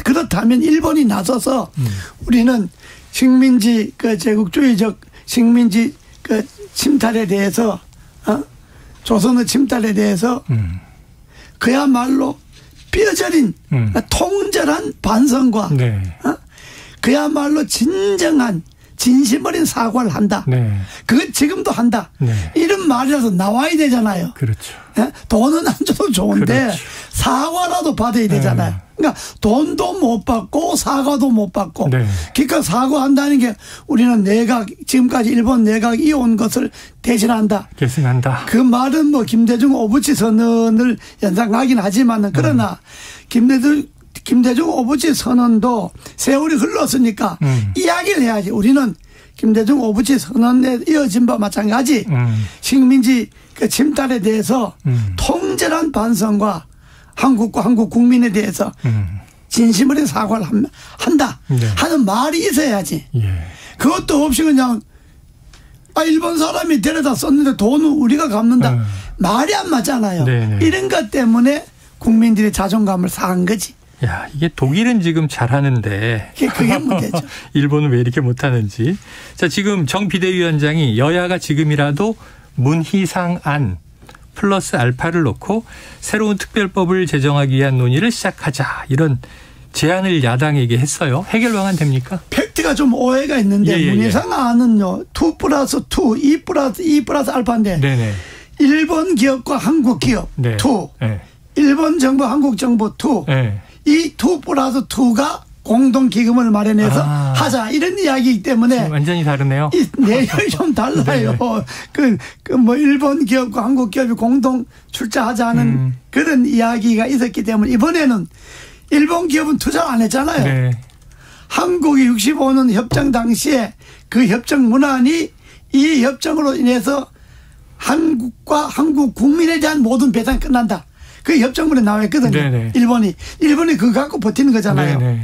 그렇다면 일본이 나서서 우리는 식민지 제국주의적 식민지 침탈에 대해서 조선의 침탈에 대해서 그야말로 뼈저린 통절한 반성과 그야말로 진정한 진심 어린 사과를 한다. 그건 지금도 한다. 이런 말이라서 나와야 되잖아요. 그렇죠. 돈은 안 줘도 좋은데 사과라도 받아야 되잖아요. 그러니까 돈도 못 받고 사과도 못 받고 그러니까 사과한다는 게 우리는 지금까지 일본 내각이 이어온 것을 대신한다. 계승한다. 그 말은 뭐 김대중 오부치 선언을 연상하긴 하지만은 그러나 김대중 오부치 선언도 세월이 흘렀으니까 이야기를 해야지. 우리는 김대중 오부치 선언에 이어진 바와 마찬가지 식민지 침탈에 대해서 통절한 반성과 한국과 한국 국민에 대해서 진심 어린 사과를 한다 하는 말이 있어야지. 그것도 없이 그냥 일본 사람이 데려다 썼는데 돈은 우리가 갚는다. 말이 안 맞잖아요. 이런 것 때문에 국민들의 자존감을 상한 거지. 야, 이게 독일은 지금 잘하는데 그게 문제죠. 일본은 왜 이렇게 못하는지. 자, 지금 정 비대위원장이 여야가 지금이라도 문희상안 플러스 알파를 놓고 새로운 특별법을 제정하기 위한 논의를 시작하자, 이런 제안을 야당에게 했어요. 해결 방안 됩니까? 팩트가 좀 오해가 있는데 문희상안은요 2+2, 2+2 알파인데 일본 기업과 한국 기업 2, 일본 정부 한국 정부 2, 이 2+2가 공동 기금을 마련해서 하자, 이런 이야기이기 때문에 완전히 다르네요. 이 내용이 좀 달라요. 뭐 일본 기업과 한국 기업이 공동 출자하자는 그런 이야기가 있었기 때문에 이번에는 일본 기업은 투자 안 했잖아요. 한국이 65년 협정 당시에 그 협정 문안이 이 협정으로 인해서 한국과 한국 국민에 대한 모든 배상이 끝난다. 그 협정문에 나와 있거든요. 일본이 그거 갖고 버티는 거잖아요.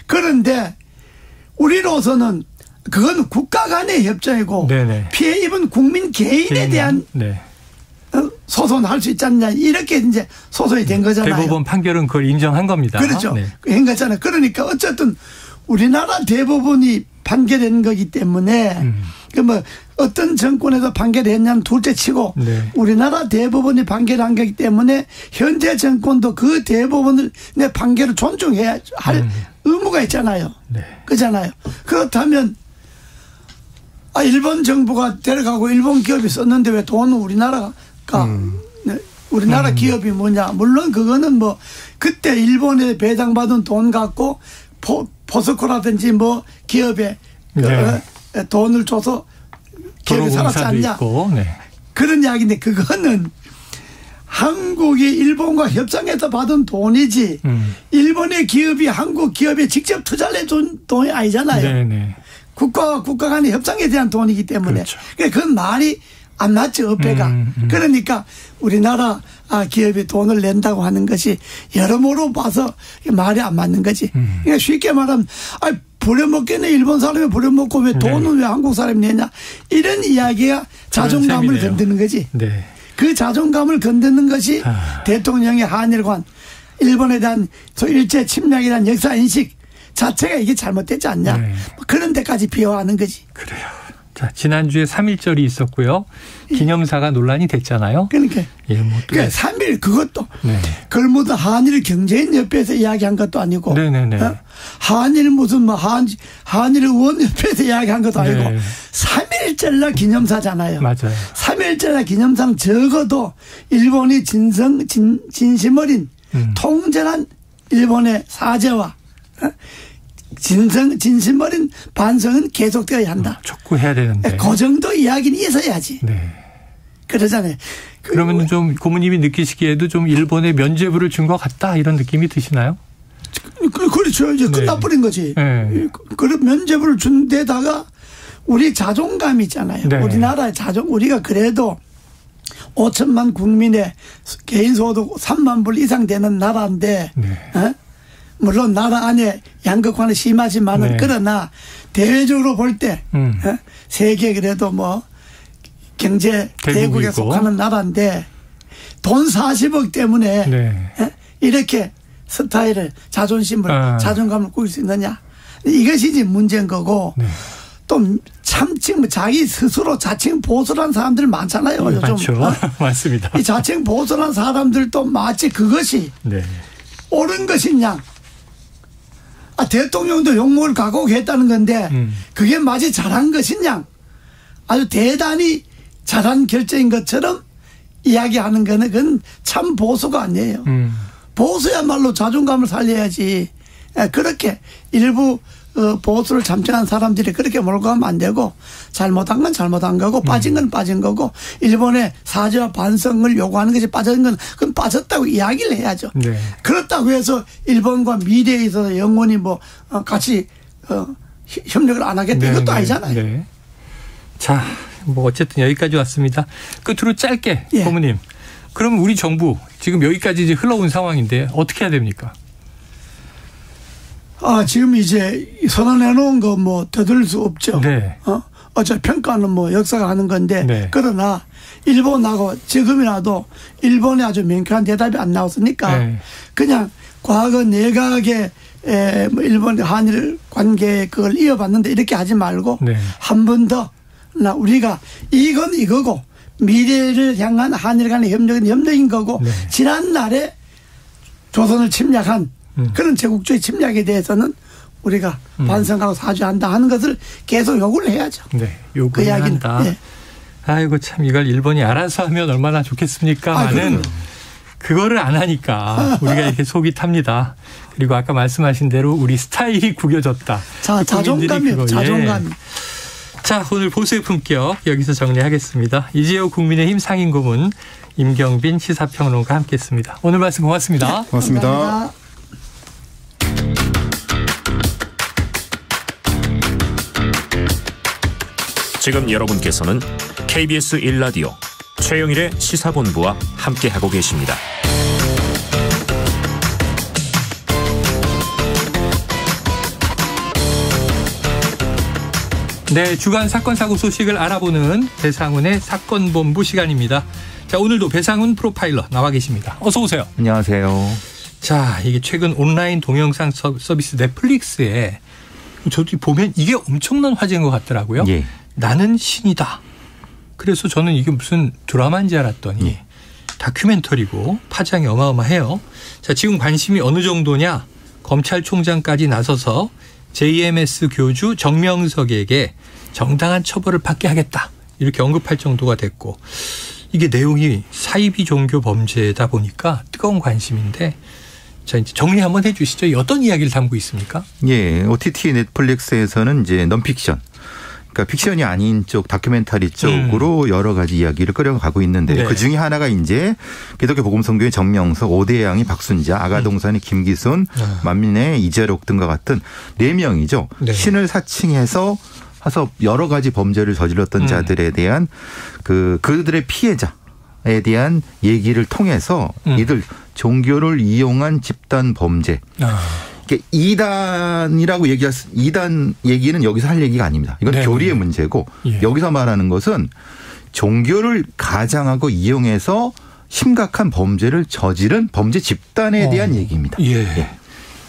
그런데 우리로서는 그건 국가 간의 협정이고 피해 입은 국민 개인에 대한 소송할 수 있지 않냐, 이렇게 이제 소송이 된 거잖아요. 대법원 판결은 그걸 인정한 겁니다. 그렇죠. 한 거잖아요. 그러니까 어쨌든 우리나라 대법원이 판결한 거기 때문에 뭐 어떤 정권에서 판결했냐는 둘째 치고 우리나라 대법원이 판결한 거기 때문에 현재 정권도 그 대법원의 판결을 존중해야 할 의무가 있잖아요. 그렇잖아요. 그렇다면 일본 정부가 데려가고 일본 기업이 썼는데 왜 돈은 우리나라 기업이 뭐냐. 물론 그거는 뭐 그때 일본에 배당받은 돈 갖고 포스코라든지 뭐 기업에 돈을 줘서 기업이 살았지 않냐. 그런 이야기인데 그거는 한국이 일본과 협상해서 받은 돈이지 일본의 기업이 한국 기업에 직접 투자를 해준 돈이 아니잖아요. 네네. 국가와 국가 간의 협상에 대한 돈이기 때문에 그렇죠. 그건 말이 안 맞죠. 어폐가. 그러니까 우리나라 기업이 돈을 낸다고 하는 것이 여러모로 봐서 말이 안 맞는 거지. 그러니까 쉽게 말하면 부려먹겠네. 일본 사람이 부려먹고 왜 돈은 왜 한국 사람이 내냐. 이런 이야기가 자존감을 건드는 거지. 네. 그 자존감을 건드는 것이 대통령의 한일관 일본에 대한 일제 침략에 대한 역사 인식 자체가 이게 잘못되지 않냐. 네. 그런 데까지 비호하는 거지. 그래요. 자, 지난주에 3.1절이 있었고요. 기념사가 논란이 됐잖아요. 그러니까. 예, 뭐 그러니까 3.1 그것도. 네. 그걸 무슨 한일 경제인협회에서 이야기한 것도 아니고. 네네네. 어? 한일 무슨 뭐 한일 의원협회에서 이야기한 것도 아니고. 네. 3.1절 기념사잖아요. 맞아요. 3.1절 기념상 적어도 일본이 진심 어린 통전한 일본의 사죄와 진심 어린 반성은 계속되어야 한다. 촉구해야 되는데. 그 정도 이야기는 있어야지. 네. 그러잖아요. 그러면 좀 고모님이 느끼시기에도 좀 일본에 면죄부를 준 것 같다 이런 느낌이 드시나요? 그렇죠. 이제 끝나버린 거지. 네. 그런 면죄부를 준 데다가 우리 자존감이 있잖아요. 네. 우리나라의 우리가 그래도 5천만 국민의 개인소득 3만 불 이상 되는 나라인데 네. 어? 물론 나라 안에 양극화는 심하지만은 네. 그러나 대외적으로 볼 때 세계 그래도 뭐 경제 대국에 속하는 나라인데 돈 40억 때문에 네. 이렇게 스타일을 자존감을 꾸릴 수 있느냐. 이것이 문제인 거고 네. 또 참칭 자기 스스로 자칭 보수라는 사람들 많잖아요. 네, 요즘. 많죠. 맞습니다. 이 자칭 보수라는 사람들도 마치 그것이 네. 옳은 것이냐. 대통령도 욕먹을 각오했다는 건데 그게 마치 잘한 것이냐. 아주 대단히 잘한 결정인 것처럼 이야기하는 거는 그건 참 보수가 아니에요. 보수야말로 자존감을 살려야지. 그렇게 일부 보수를 참칭한 사람들이 그렇게 몰고 가면 안 되고 잘못한 건 잘못한 거고 빠진 건 빠진 거고 일본의 사죄와 반성을 요구하는 것이 빠진 건 그건 빠졌다고 이야기를 해야죠. 네. 그렇다고 해서 일본과 미래에 있어서 영원히 뭐 같이 협력을 안 하겠다 이것도 네. 아니잖아요. 네. 자, 뭐 어쨌든 여기까지 왔습니다. 끝으로 짧게 예. 고모님. 그럼 우리 정부 지금 여기까지 이제 흘러온 상황인데 어떻게 해야 됩니까? 지금 이제 선언해 놓은 거 뭐 되돌릴 수 없죠. 네. 어차피 평가는 뭐 역사가 하는 건데 네. 그러나 일본하고 지금이라도 일본에 아주 명쾌한 대답이 안 나왔으니까 네. 그냥 과거 내각의 일본 한일 관계 그걸 이어봤는데 이렇게 하지 말고 네. 한 번 더 우리가 이건 이거고 미래를 향한 한일 간의 협력은 협력인 거고 네. 지난날에 조선을 침략한 그런 제국주의 침략에 대해서는 우리가 반성하고 사죄한다 하는 것을 계속 요구를 해야죠. 네, 요구를 한다. 네. 아이고 참 이걸 일본이 알아서 하면 얼마나 좋겠습니까만은 그거를 안 하니까 우리가 이렇게 속이 탑니다. 그리고 아까 말씀하신 대로 우리 스타일이 구겨졌다. 자, 자존감이요. 자존감. 예. 자, 오늘 보수의 품격 여기서 정리하겠습니다. 이재호 국민의힘 상임고문 임경빈 시사평론가와 함께했습니다. 오늘 말씀 고맙습니다. 네, 고맙습니다. 감사합니다. 지금 여러분께서는 KBS 1라디오 최영일의 시사본부와 함께하고 계십니다. 네, 주간 사건 사고 소식을 알아보는 배상훈의 사건본부 시간입니다. 자, 오늘도 배상훈 프로파일러 나와 계십니다. 어서 오세요. 안녕하세요. 자, 이게 최근 온라인 동영상 서비스 넷플릭스에 저도 보면 이게 엄청난 화제인 것 같더라고요. 예. 나는 신이다. 그래서 저는 이게 무슨 드라마인지 알았더니 예. 다큐멘터리고 파장이 어마어마해요. 자, 지금 관심이 어느 정도냐. 검찰총장까지 나서서 JMS 교주 정명석에게 정당한 처벌을 받게 하겠다. 이렇게 언급할 정도가 됐고 이게 내용이 사이비 종교 범죄다 보니까 뜨거운 관심인데 자, 이제 정리 한번 해 주시죠. 어떤 이야기를 담고 있습니까? 예, OTT 넷플릭스에서는 이제 넌픽션 그러니까 픽션이 아닌 쪽 다큐멘터리 쪽으로 여러 가지 이야기를 끌어가고 있는데 네. 그중에 하나가 이제 기독교 복음성교회 정명석, 오대양이 박순자, 아가동산의 김기순, 만민의 이재록 등과 같은 4명이죠. 네. 신을 사칭해서 여러 가지 범죄를 저질렀던 자들에 대한 그들의 피해자에 대한 얘기를 통해서 이들 종교를 이용한 집단 범죄. 이단이라고 이단 얘기는 여기서 할 얘기가 아닙니다. 이건 네. 교리의 문제고 예. 여기서 말하는 것은 종교를 가장하고 이용해서 심각한 범죄를 저지른 범죄 집단에 대한 얘기입니다. 예. 예.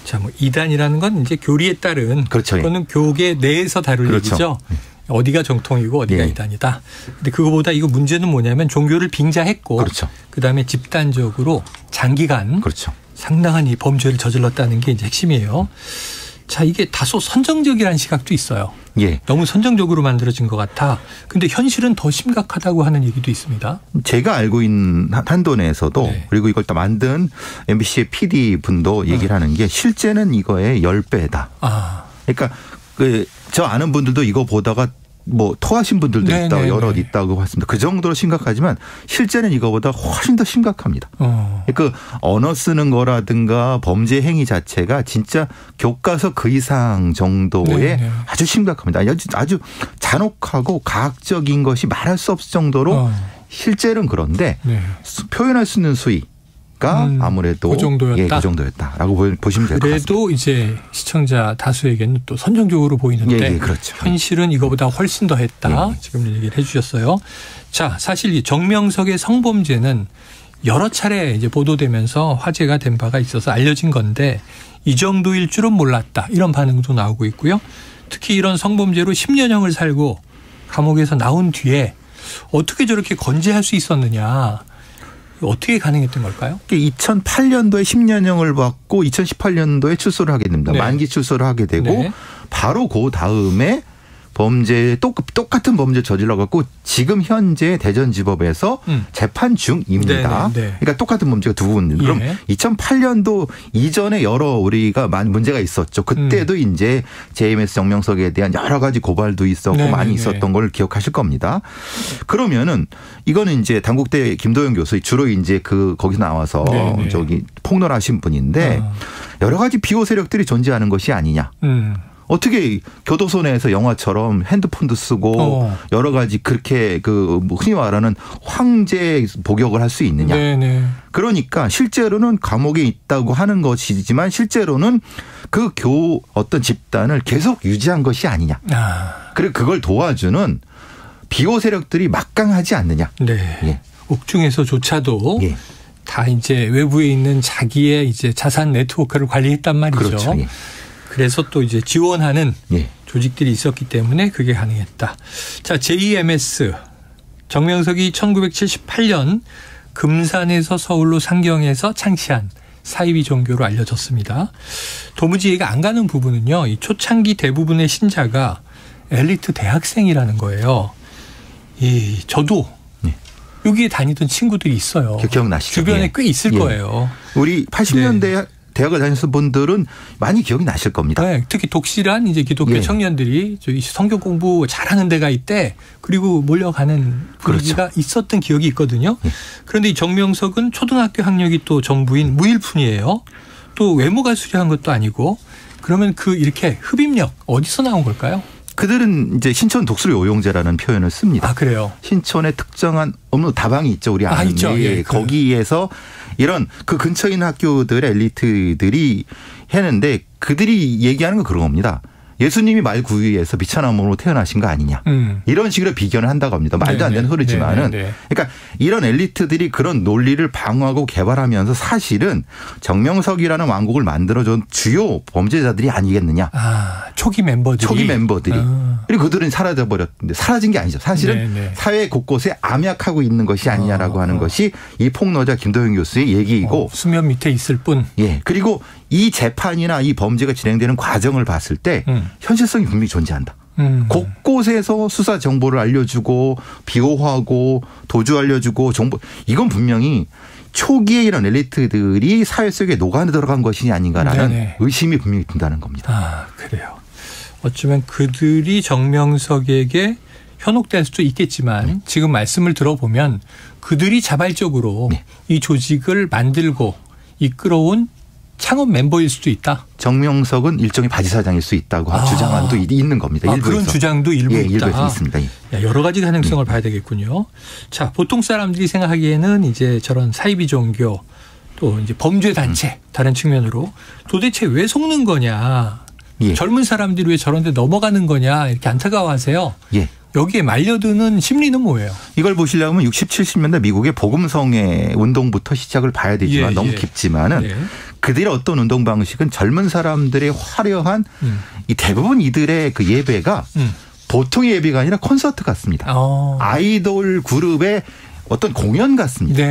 자, 뭐 이단이라는 건 이제 교리에 따른 그렇죠. 그거는 교계 내에서 다룰 그렇죠. 얘기죠. 어디가 정통이고 어디가 예. 이단이다. 근데 그거보다 이거 문제는 뭐냐면 종교를 빙자했고 그렇죠. 그다음에 집단적으로 장기간 그렇죠. 상당한 이 범죄를 저질렀다는 게 이제 핵심이에요. 자, 이게 다소 선정적이라는 시각도 있어요. 예. 너무 선정적으로 만들어진 것 같아. 근데 현실은 더 심각하다고 하는 얘기도 있습니다. 제가 알고 있는 한도 내에서도 네. 그리고 이걸 또 만든 MBC의 PD 분도 얘기를 하는 게 실제는 이거의 10배다. 그러니까 저 아는 분들도 이거 보다가 뭐 토하신 분들도 네네네. 있다고 여럿 있다고 했습니다. 그 정도로 심각하지만 실제는 이거보다 훨씬 더 심각합니다. 그 언어 쓰는 거라든가 범죄 행위 자체가 진짜 교과서 그 이상 정도의 네네. 아주 심각합니다. 아주 잔혹하고 가학적인 것이 말할 수 없을 정도로 실제는 그런데 네. 표현할 수 있는 수위 아무래도 그 정도였다. 예, 그 정도였다라고 보시면 될 것 같습니다. 그래도 이제 시청자 다수에게는 또 선정적으로 보이는데 예, 그렇죠. 현실은 이거보다 훨씬 더 했다. 예. 지금 얘기를 해 주셨어요. 자, 사실 이 정명석의 성범죄는 여러 차례 이제 보도되면서 화제가 된 바가 있어서 알려진 건데 이 정도일 줄은 몰랐다. 이런 반응도 나오고 있고요. 특히 이런 성범죄로 10년형을 살고 감옥에서 나온 뒤에 어떻게 저렇게 건재할 수 있었느냐. 어떻게 가능했던 걸까요? 2008년도에 10년형을 받고 2018년도에 출소를 하게 됩니다. 네. 만기 출소를 하게 되고 네. 바로 그 다음에 범죄 똑같은 범죄 저질러 갖고 지금 현재 대전지법에서 재판 중입니다. 네. 그러니까 똑같은 범죄가 두 분. 그럼 예. 2008년도 이전에 여러 우리가 많은 문제가 있었죠. 그때도 이제 JMS 정명석에 대한 여러 가지 고발도 있었고 네. 많이 있었던 걸 기억하실 겁니다. 그러면은 이거는 이제 단국대 김도영 교수 주로 이제 거기서 나와서 네. 저기 폭로를 하신 분인데 여러 가지 비호 세력들이 존재하는 것이 아니냐. 어떻게 교도소 내에서 영화처럼 핸드폰도 쓰고 여러 가지 그렇게 흔히 말하는 황제 복역을 할 수 있느냐. 네네. 그러니까 실제로는 감옥에 있다고 하는 것이지만 실제로는 어떤 집단을 계속 유지한 것이 아니냐. 그리고 그걸 도와주는 비호 세력들이 막강하지 않느냐. 네. 예. 옥중에서조차도 예. 다 이제 외부에 있는 자기의 이제 자산 네트워크를 관리했단 말이죠. 그렇죠. 예. 그래서 또 이제 지원하는 예. 조직들이 있었기 때문에 그게 가능했다. 자, JMS 정명석이 1978년 금산에서 서울로 상경해서 창시한 사이비 종교로 알려졌습니다. 도무지 이해가 안 가는 부분은요. 이 초창기 대부분의 신자가 엘리트 대학생이라는 거예요. 저도 여기에 다니던 친구들이 있어요. 기억나시죠? 주변에 꽤 있을 거예요. 우리 80년대 네. 대학을 다녔을 분들은 많이 기억이 나실 겁니다. 네, 특히 독실한 이제 기독교 청년들이 저희 성경 공부 잘하는 데가 있대. 그리고 몰려가는 분위기가 그렇죠. 있었던 기억이 있거든요. 그런데 이 정명석은 초등학교 학력이 또 전부인 무일푼이에요. 또 외모가 수려한 것도 아니고. 그러면 이렇게 흡입력 어디서 나온 걸까요? 그들은 이제 신촌 독수리 오용제라는 표현을 씁니다. 아, 그래요? 신촌에 특정한 어느 다방이 있죠. 우리 아는 있죠. 예, 거기에서 이런 그 근처에 있는 학교들의 엘리트들이 했는데 그들이 얘기하는 건 그런 겁니다. 예수님이 말 구유에서 비천함으로 태어나신 거 아니냐. 이런 식으로 비견을 한다고 합니다. 말도 안 되는 소리지만은. 그러니까 이런 엘리트들이 그런 논리를 방어하고 개발하면서 사실은 정명석이라는 왕국을 만들어준 주요 범죄자들이 아니겠느냐. 초기 멤버들이. 그리고 그들은 사라져버렸는데 사라진 게 아니죠. 사실은 사회 곳곳에 암약하고 있는 것이 아니냐라고 하는 것이 이 폭로자 김도영 교수의 얘기이고. 수면 밑에 있을 뿐. 예. 그리고 이 재판이나 이 범죄가 진행되는 과정을 봤을 때 현실성이 분명히 존재한다. 곳곳에서 수사 정보를 알려주고 비호하고 도주 알려주고 정보 이건 분명히 초기에 이런 엘리트들이 사회 속에 녹아 들어간 것이 아닌가라는 의심이 분명히 든다는 겁니다. 그래요. 어쩌면 그들이 정명석에게 현혹될 수도 있겠지만 지금 말씀을 들어보면 그들이 자발적으로 이 조직을 만들고 이끌어온 창업 멤버일 수도 있다. 정명석은 일종의 바지사장일 수 있다고 주장도 있는 겁니다. 일부에서. 그런 주장도 일부 있다. 일부에서 있습니다. 여러 가지 가능성을 봐야 되겠군요. 자, 보통 사람들이 생각하기에는 이제 저런 사이비 종교 또 이제 범죄 단체 다른 측면으로 도대체 왜 속는 거냐. 젊은 사람들이 왜 저런 데 넘어가는 거냐 이렇게 안타까워하세요. 여기에 말려드는 심리는 뭐예요? 이걸 보시려면 60, 70년대 미국의 복음성의 운동부터 시작을 봐야 되지만 너무 깊지만은 그들의 어떤 운동 방식은 젊은 사람들의 화려한 이 대부분 이들의 그 예배가 보통의 예배가 아니라 콘서트 같습니다. 아이돌 그룹의 어떤 공연 같습니다.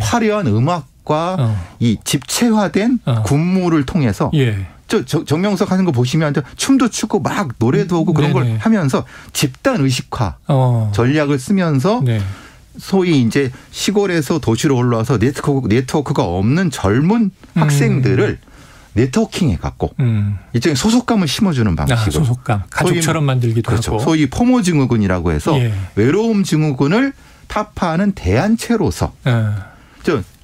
화려한 음악과 이 집체화된 군무를 통해서 정명석 하는 거 보시면 춤도 추고 막 노래도 하고 그런 걸 하면서 집단 의식화 전략을 쓰면서 소위 이제 시골에서 도시로 올라와서 네트워크가 없는 젊은 학생들을 네트워킹해 갖고 일종의 소속감을 심어주는 방식으로. 소속감. 가족처럼 만들기도 하고. 소위 포모 증후군이라고 해서 외로움 증후군을 타파하는 대안체로서.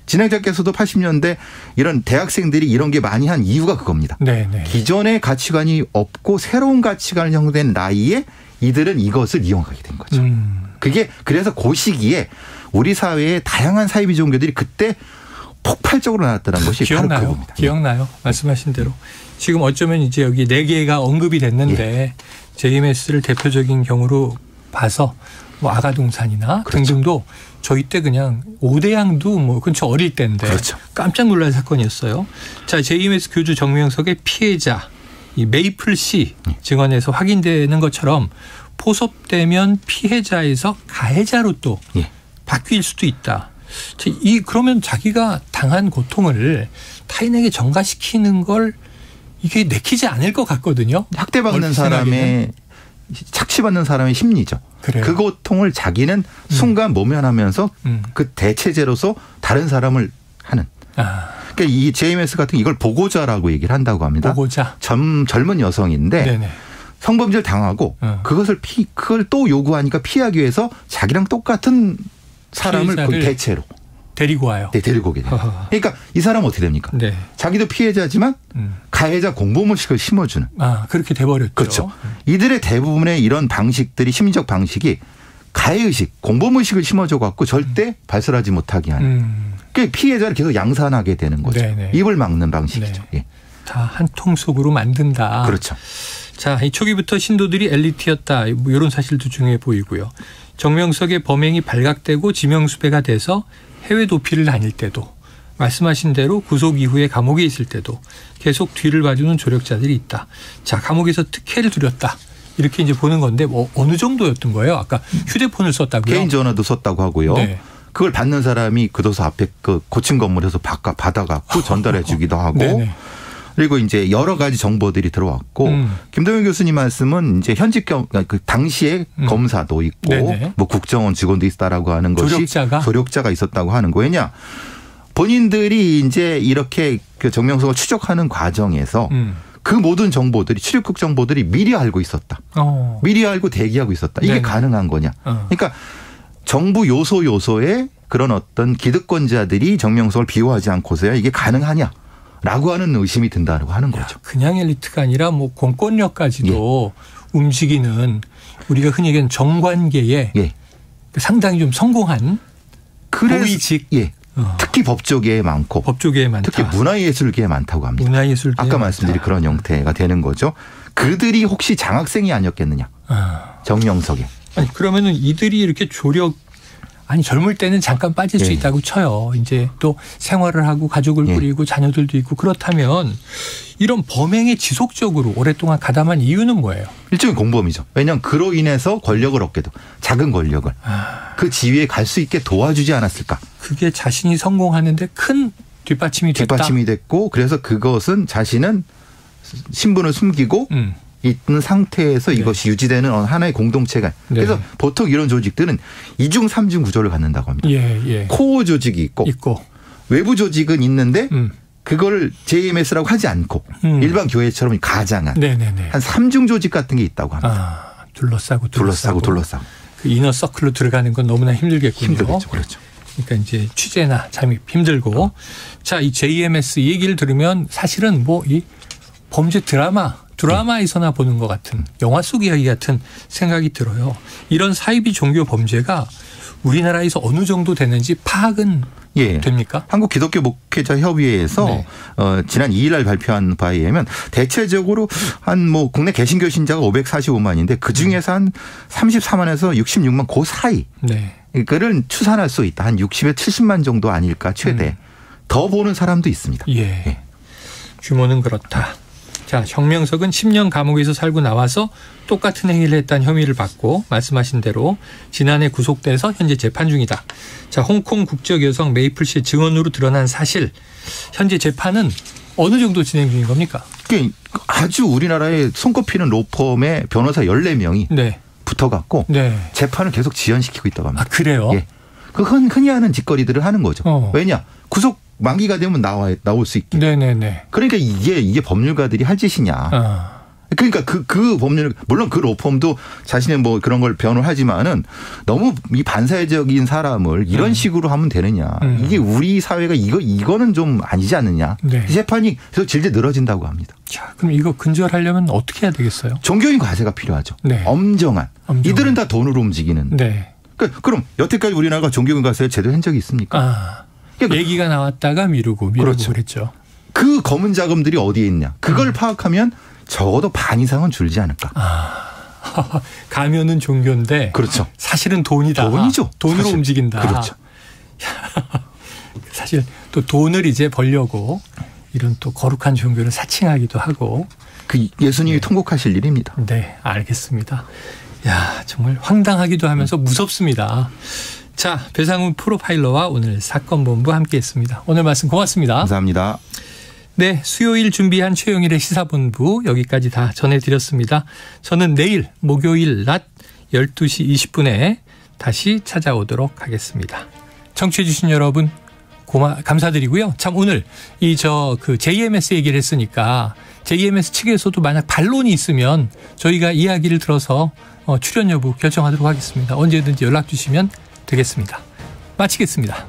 진행자께서도 80년대 이런 대학생들이 이런 게 많이 한 이유가 그겁니다. 기존의 가치관이 없고 새로운 가치관을 형성된 나이에 이들은 이것을 이용하게 된 거죠. 그게 그래서 그 시기에 우리 사회의 다양한 사이비 종교들이 그때 폭발적으로 나왔다는 것이 바로 그겁니다. 기억나요. 말씀하신 대로. 지금 어쩌면 이제 여기 4개가 언급이 됐는데 JMS를 대표적인 경우로 봐서 뭐 아가동산이나 등등도 저희 때 그냥 오대양도 뭐 근처 어릴 때인데 깜짝 놀랄 사건이었어요. 자, JMS 교주 정명석의 피해자 이 메이플 씨 증언에서 확인되는 것처럼 포섭되면 피해자에서 가해자로 또 바뀔 수도 있다. 그러면 자기가 당한 고통을 타인에게 전가시키는 걸 이게 내키지 않을 것 같거든요. 학대받는 사람의 착취받는 사람의 심리죠. 그 고통을 자기는 순간 모면하면서 그 대체제로서 다른 사람을 하는. 그러니까 이 JMS 같은 이걸 보고자라고 얘기를 한다고 합니다. 보고자. 젊은 여성인데 성범죄를 당하고 그걸 또 요구하니까 피하기 위해서 자기랑 똑같은 사람을 그 대체로 데리고 와요. 데리고 오게 돼요. 그러니까 이 사람은 어떻게 됩니까? 자기도 피해자지만 가해자 공범의식을 심어주는. 그렇게 돼버렸죠. 그렇죠. 이들의 대부분의 이런 방식들이 심리적 방식이 가해의식, 공범의식을 심어줘 갖고 절대 발설하지 못하게 하는. 그러니까 피해자를 계속 양산하게 되는 거죠. 입을 막는 방식이죠. 다 한 통 속으로 만든다. 그렇죠. 자, 이 초기부터 신도들이 엘리트였다. 뭐 이런 사실도 중요해 보이고요. 정명석의 범행이 발각되고 지명수배가 돼서 해외 도피를 다닐 때도 말씀하신 대로 구속 이후에 감옥에 있을 때도 계속 뒤를 봐주는 조력자들이 있다. 자, 감옥에서 특혜를 누렸다. 이렇게 이제 보는 건데 뭐 어느 정도였던 거예요? 아까 휴대폰을 썼다고요? 개인 전화도 썼다고 하고요. 그걸 받는 사람이 교도소 앞에 그 고층 건물에서 받아갖고 전달해 주기도 하고 그리고 이제 여러 가지 정보들이 들어왔고 김동현 교수님 말씀은 이제 현직 그 당시에 검사도 있고 뭐 국정원 직원도 있다라고 하는 것이 조력자가 있었다고 하는 거. 왜냐 본인들이 이제 이렇게 그 정명석을 추적하는 과정에서 그 모든 정보들이 출입국 정보들이 미리 알고 있었다. 미리 알고 대기하고 있었다. 이게 가능한 거냐. 그러니까 정부 요소에 그런 어떤 기득권자들이 정명석을 비호하지 않고서야 이게 가능하냐. 라고 하는 의심이 든다고 하는 거죠. 그냥 엘리트가 아니라 뭐 공권력까지도 움직이는 우리가 흔히 얘기하는 정관계에 상당히 좀 성공한 고위직. 특히 법조계에 많고. 법조계에 많다. 특히 문화예술계에 많다고 합니다. 문화예술계에 아까 말씀드린 그런 형태가 되는 거죠. 그들이 혹시 장학생이 아니었겠느냐. 정명석에. 아니 그러면은 이들이 이렇게 젊을 때는 잠깐 빠질 수 있다고 쳐요. 이제 또 생활을 하고 가족을 꾸리고 자녀들도 있고 그렇다면 이런 범행에 지속적으로 오랫동안 가담한 이유는 뭐예요? 일종의 공범이죠. 왜냐하면 그로 인해서 권력을 얻게 되고 작은 권력을 그 지위에 갈 수 있게 도와주지 않았을까. 그게 자신이 성공하는데 큰 뒷받침이 됐다. 뒷받침이 됐고 그래서 그것은 자신은 신분을 숨기고 있는 상태에서 이것이 유지되는 하나의 공동체가. 그래서 보통 이런 조직들은 2중 3중 구조를 갖는다고 합니다. 코어 조직이 있고 외부 조직은 있는데 그걸 JMS라고 하지 않고 일반 교회처럼 가장한 네네네. 한 3중 조직 같은 게 있다고 합니다. 둘러싸고. 그 이너 서클로 들어가는 건 너무나 힘들겠군요. 힘들겠죠. 그렇죠. 그러니까 이제 취재나 잠입 힘들고. 자, 이 JMS 얘기를 들으면 사실은 뭐 이 범죄 드라마에서나 보는 것 같은 영화 속 이야기 같은 생각이 들어요. 이런 사이비 종교 범죄가 우리나라에서 어느 정도 되는지 파악은 됩니까? 한국 기독교 목회자 협의회에서 네. 지난 2일 날 발표한 바에 의하면 대체적으로 한 뭐 국내 개신교 신자가 545만인데 그중에서 한 34만에서 66만 그 사이. 네. 그를 추산할 수 있다. 한 60에 70만 정도 아닐까 최대. 더 보는 사람도 있습니다. 예. 규모는 그렇다. 자, 정명석은 10년 감옥에서 살고 나와서 똑같은 행위를 했다는 혐의를 받고 말씀하신 대로 지난해 구속돼서 현재 재판 중이다. 자, 홍콩 국적 여성 메이플 씨의 증언으로 드러난 사실. 현재 재판은 어느 정도 진행 중인 겁니까? 아주 우리나라에 손꼽히는 로펌의 변호사 14명이 네. 붙어갖고 재판을 계속 지연시키고 있다고 합니다. 그래요? 예. 그 흔히 하는 짓거리들을 하는 거죠. 왜냐? 구속 만기가 되면 나올 수 있게. 네네네. 그러니까 이게 법률가들이 할 짓이냐. 그러니까 그 법률, 물론 그 로펌도 자신의 뭐 그런 걸 변호하지만은 너무 이 반사회적인 사람을 이런 식으로 하면 되느냐. 이게 우리 사회가 이거는 좀 아니지 않느냐. 네. 재판이 계속 질질 늘어진다고 합니다. 자, 그럼 이거 근절하려면 어떻게 해야 되겠어요? 종교인 과세가 필요하죠. 네. 엄정한. 이들은 다 돈으로 움직이는. 네. 그럼 여태까지 우리나라가 종교인 과세를 제대로 한 적이 있습니까? 얘기가 나왔다가 미루고 그렇죠. 그랬죠. 그 검은 자금들이 어디에 있냐. 그걸 파악하면 적어도 반 이상은 줄지 않을까. 가면은 종교인데 그렇죠. 사실은 돈이다. 돈이죠. 돈으로 사실. 움직인다. 그렇죠. 사실 또 돈을 이제 벌려고 이런 또 거룩한 종교를 사칭하기도 하고. 그 예수님이 통곡하실 일입니다. 네, 알겠습니다. 야, 정말 황당하기도 하면서 무섭습니다. 자, 배상훈 프로파일러와 오늘 사건본부 함께했습니다. 오늘 말씀 고맙습니다. 감사합니다. 네, 수요일 준비한 최영일의 시사본부 여기까지 다 전해드렸습니다. 저는 내일 목요일 낮 12시 20분에 다시 찾아오도록 하겠습니다. 청취해 주신 여러분 감사드리고요. 참 오늘 그 JMS 얘기를 했으니까 JMS 측에서도 만약 반론이 있으면 저희가 이야기를 들어서 출연 여부 결정하도록 하겠습니다. 언제든지 연락 주시면 되겠습니다. 마치겠습니다.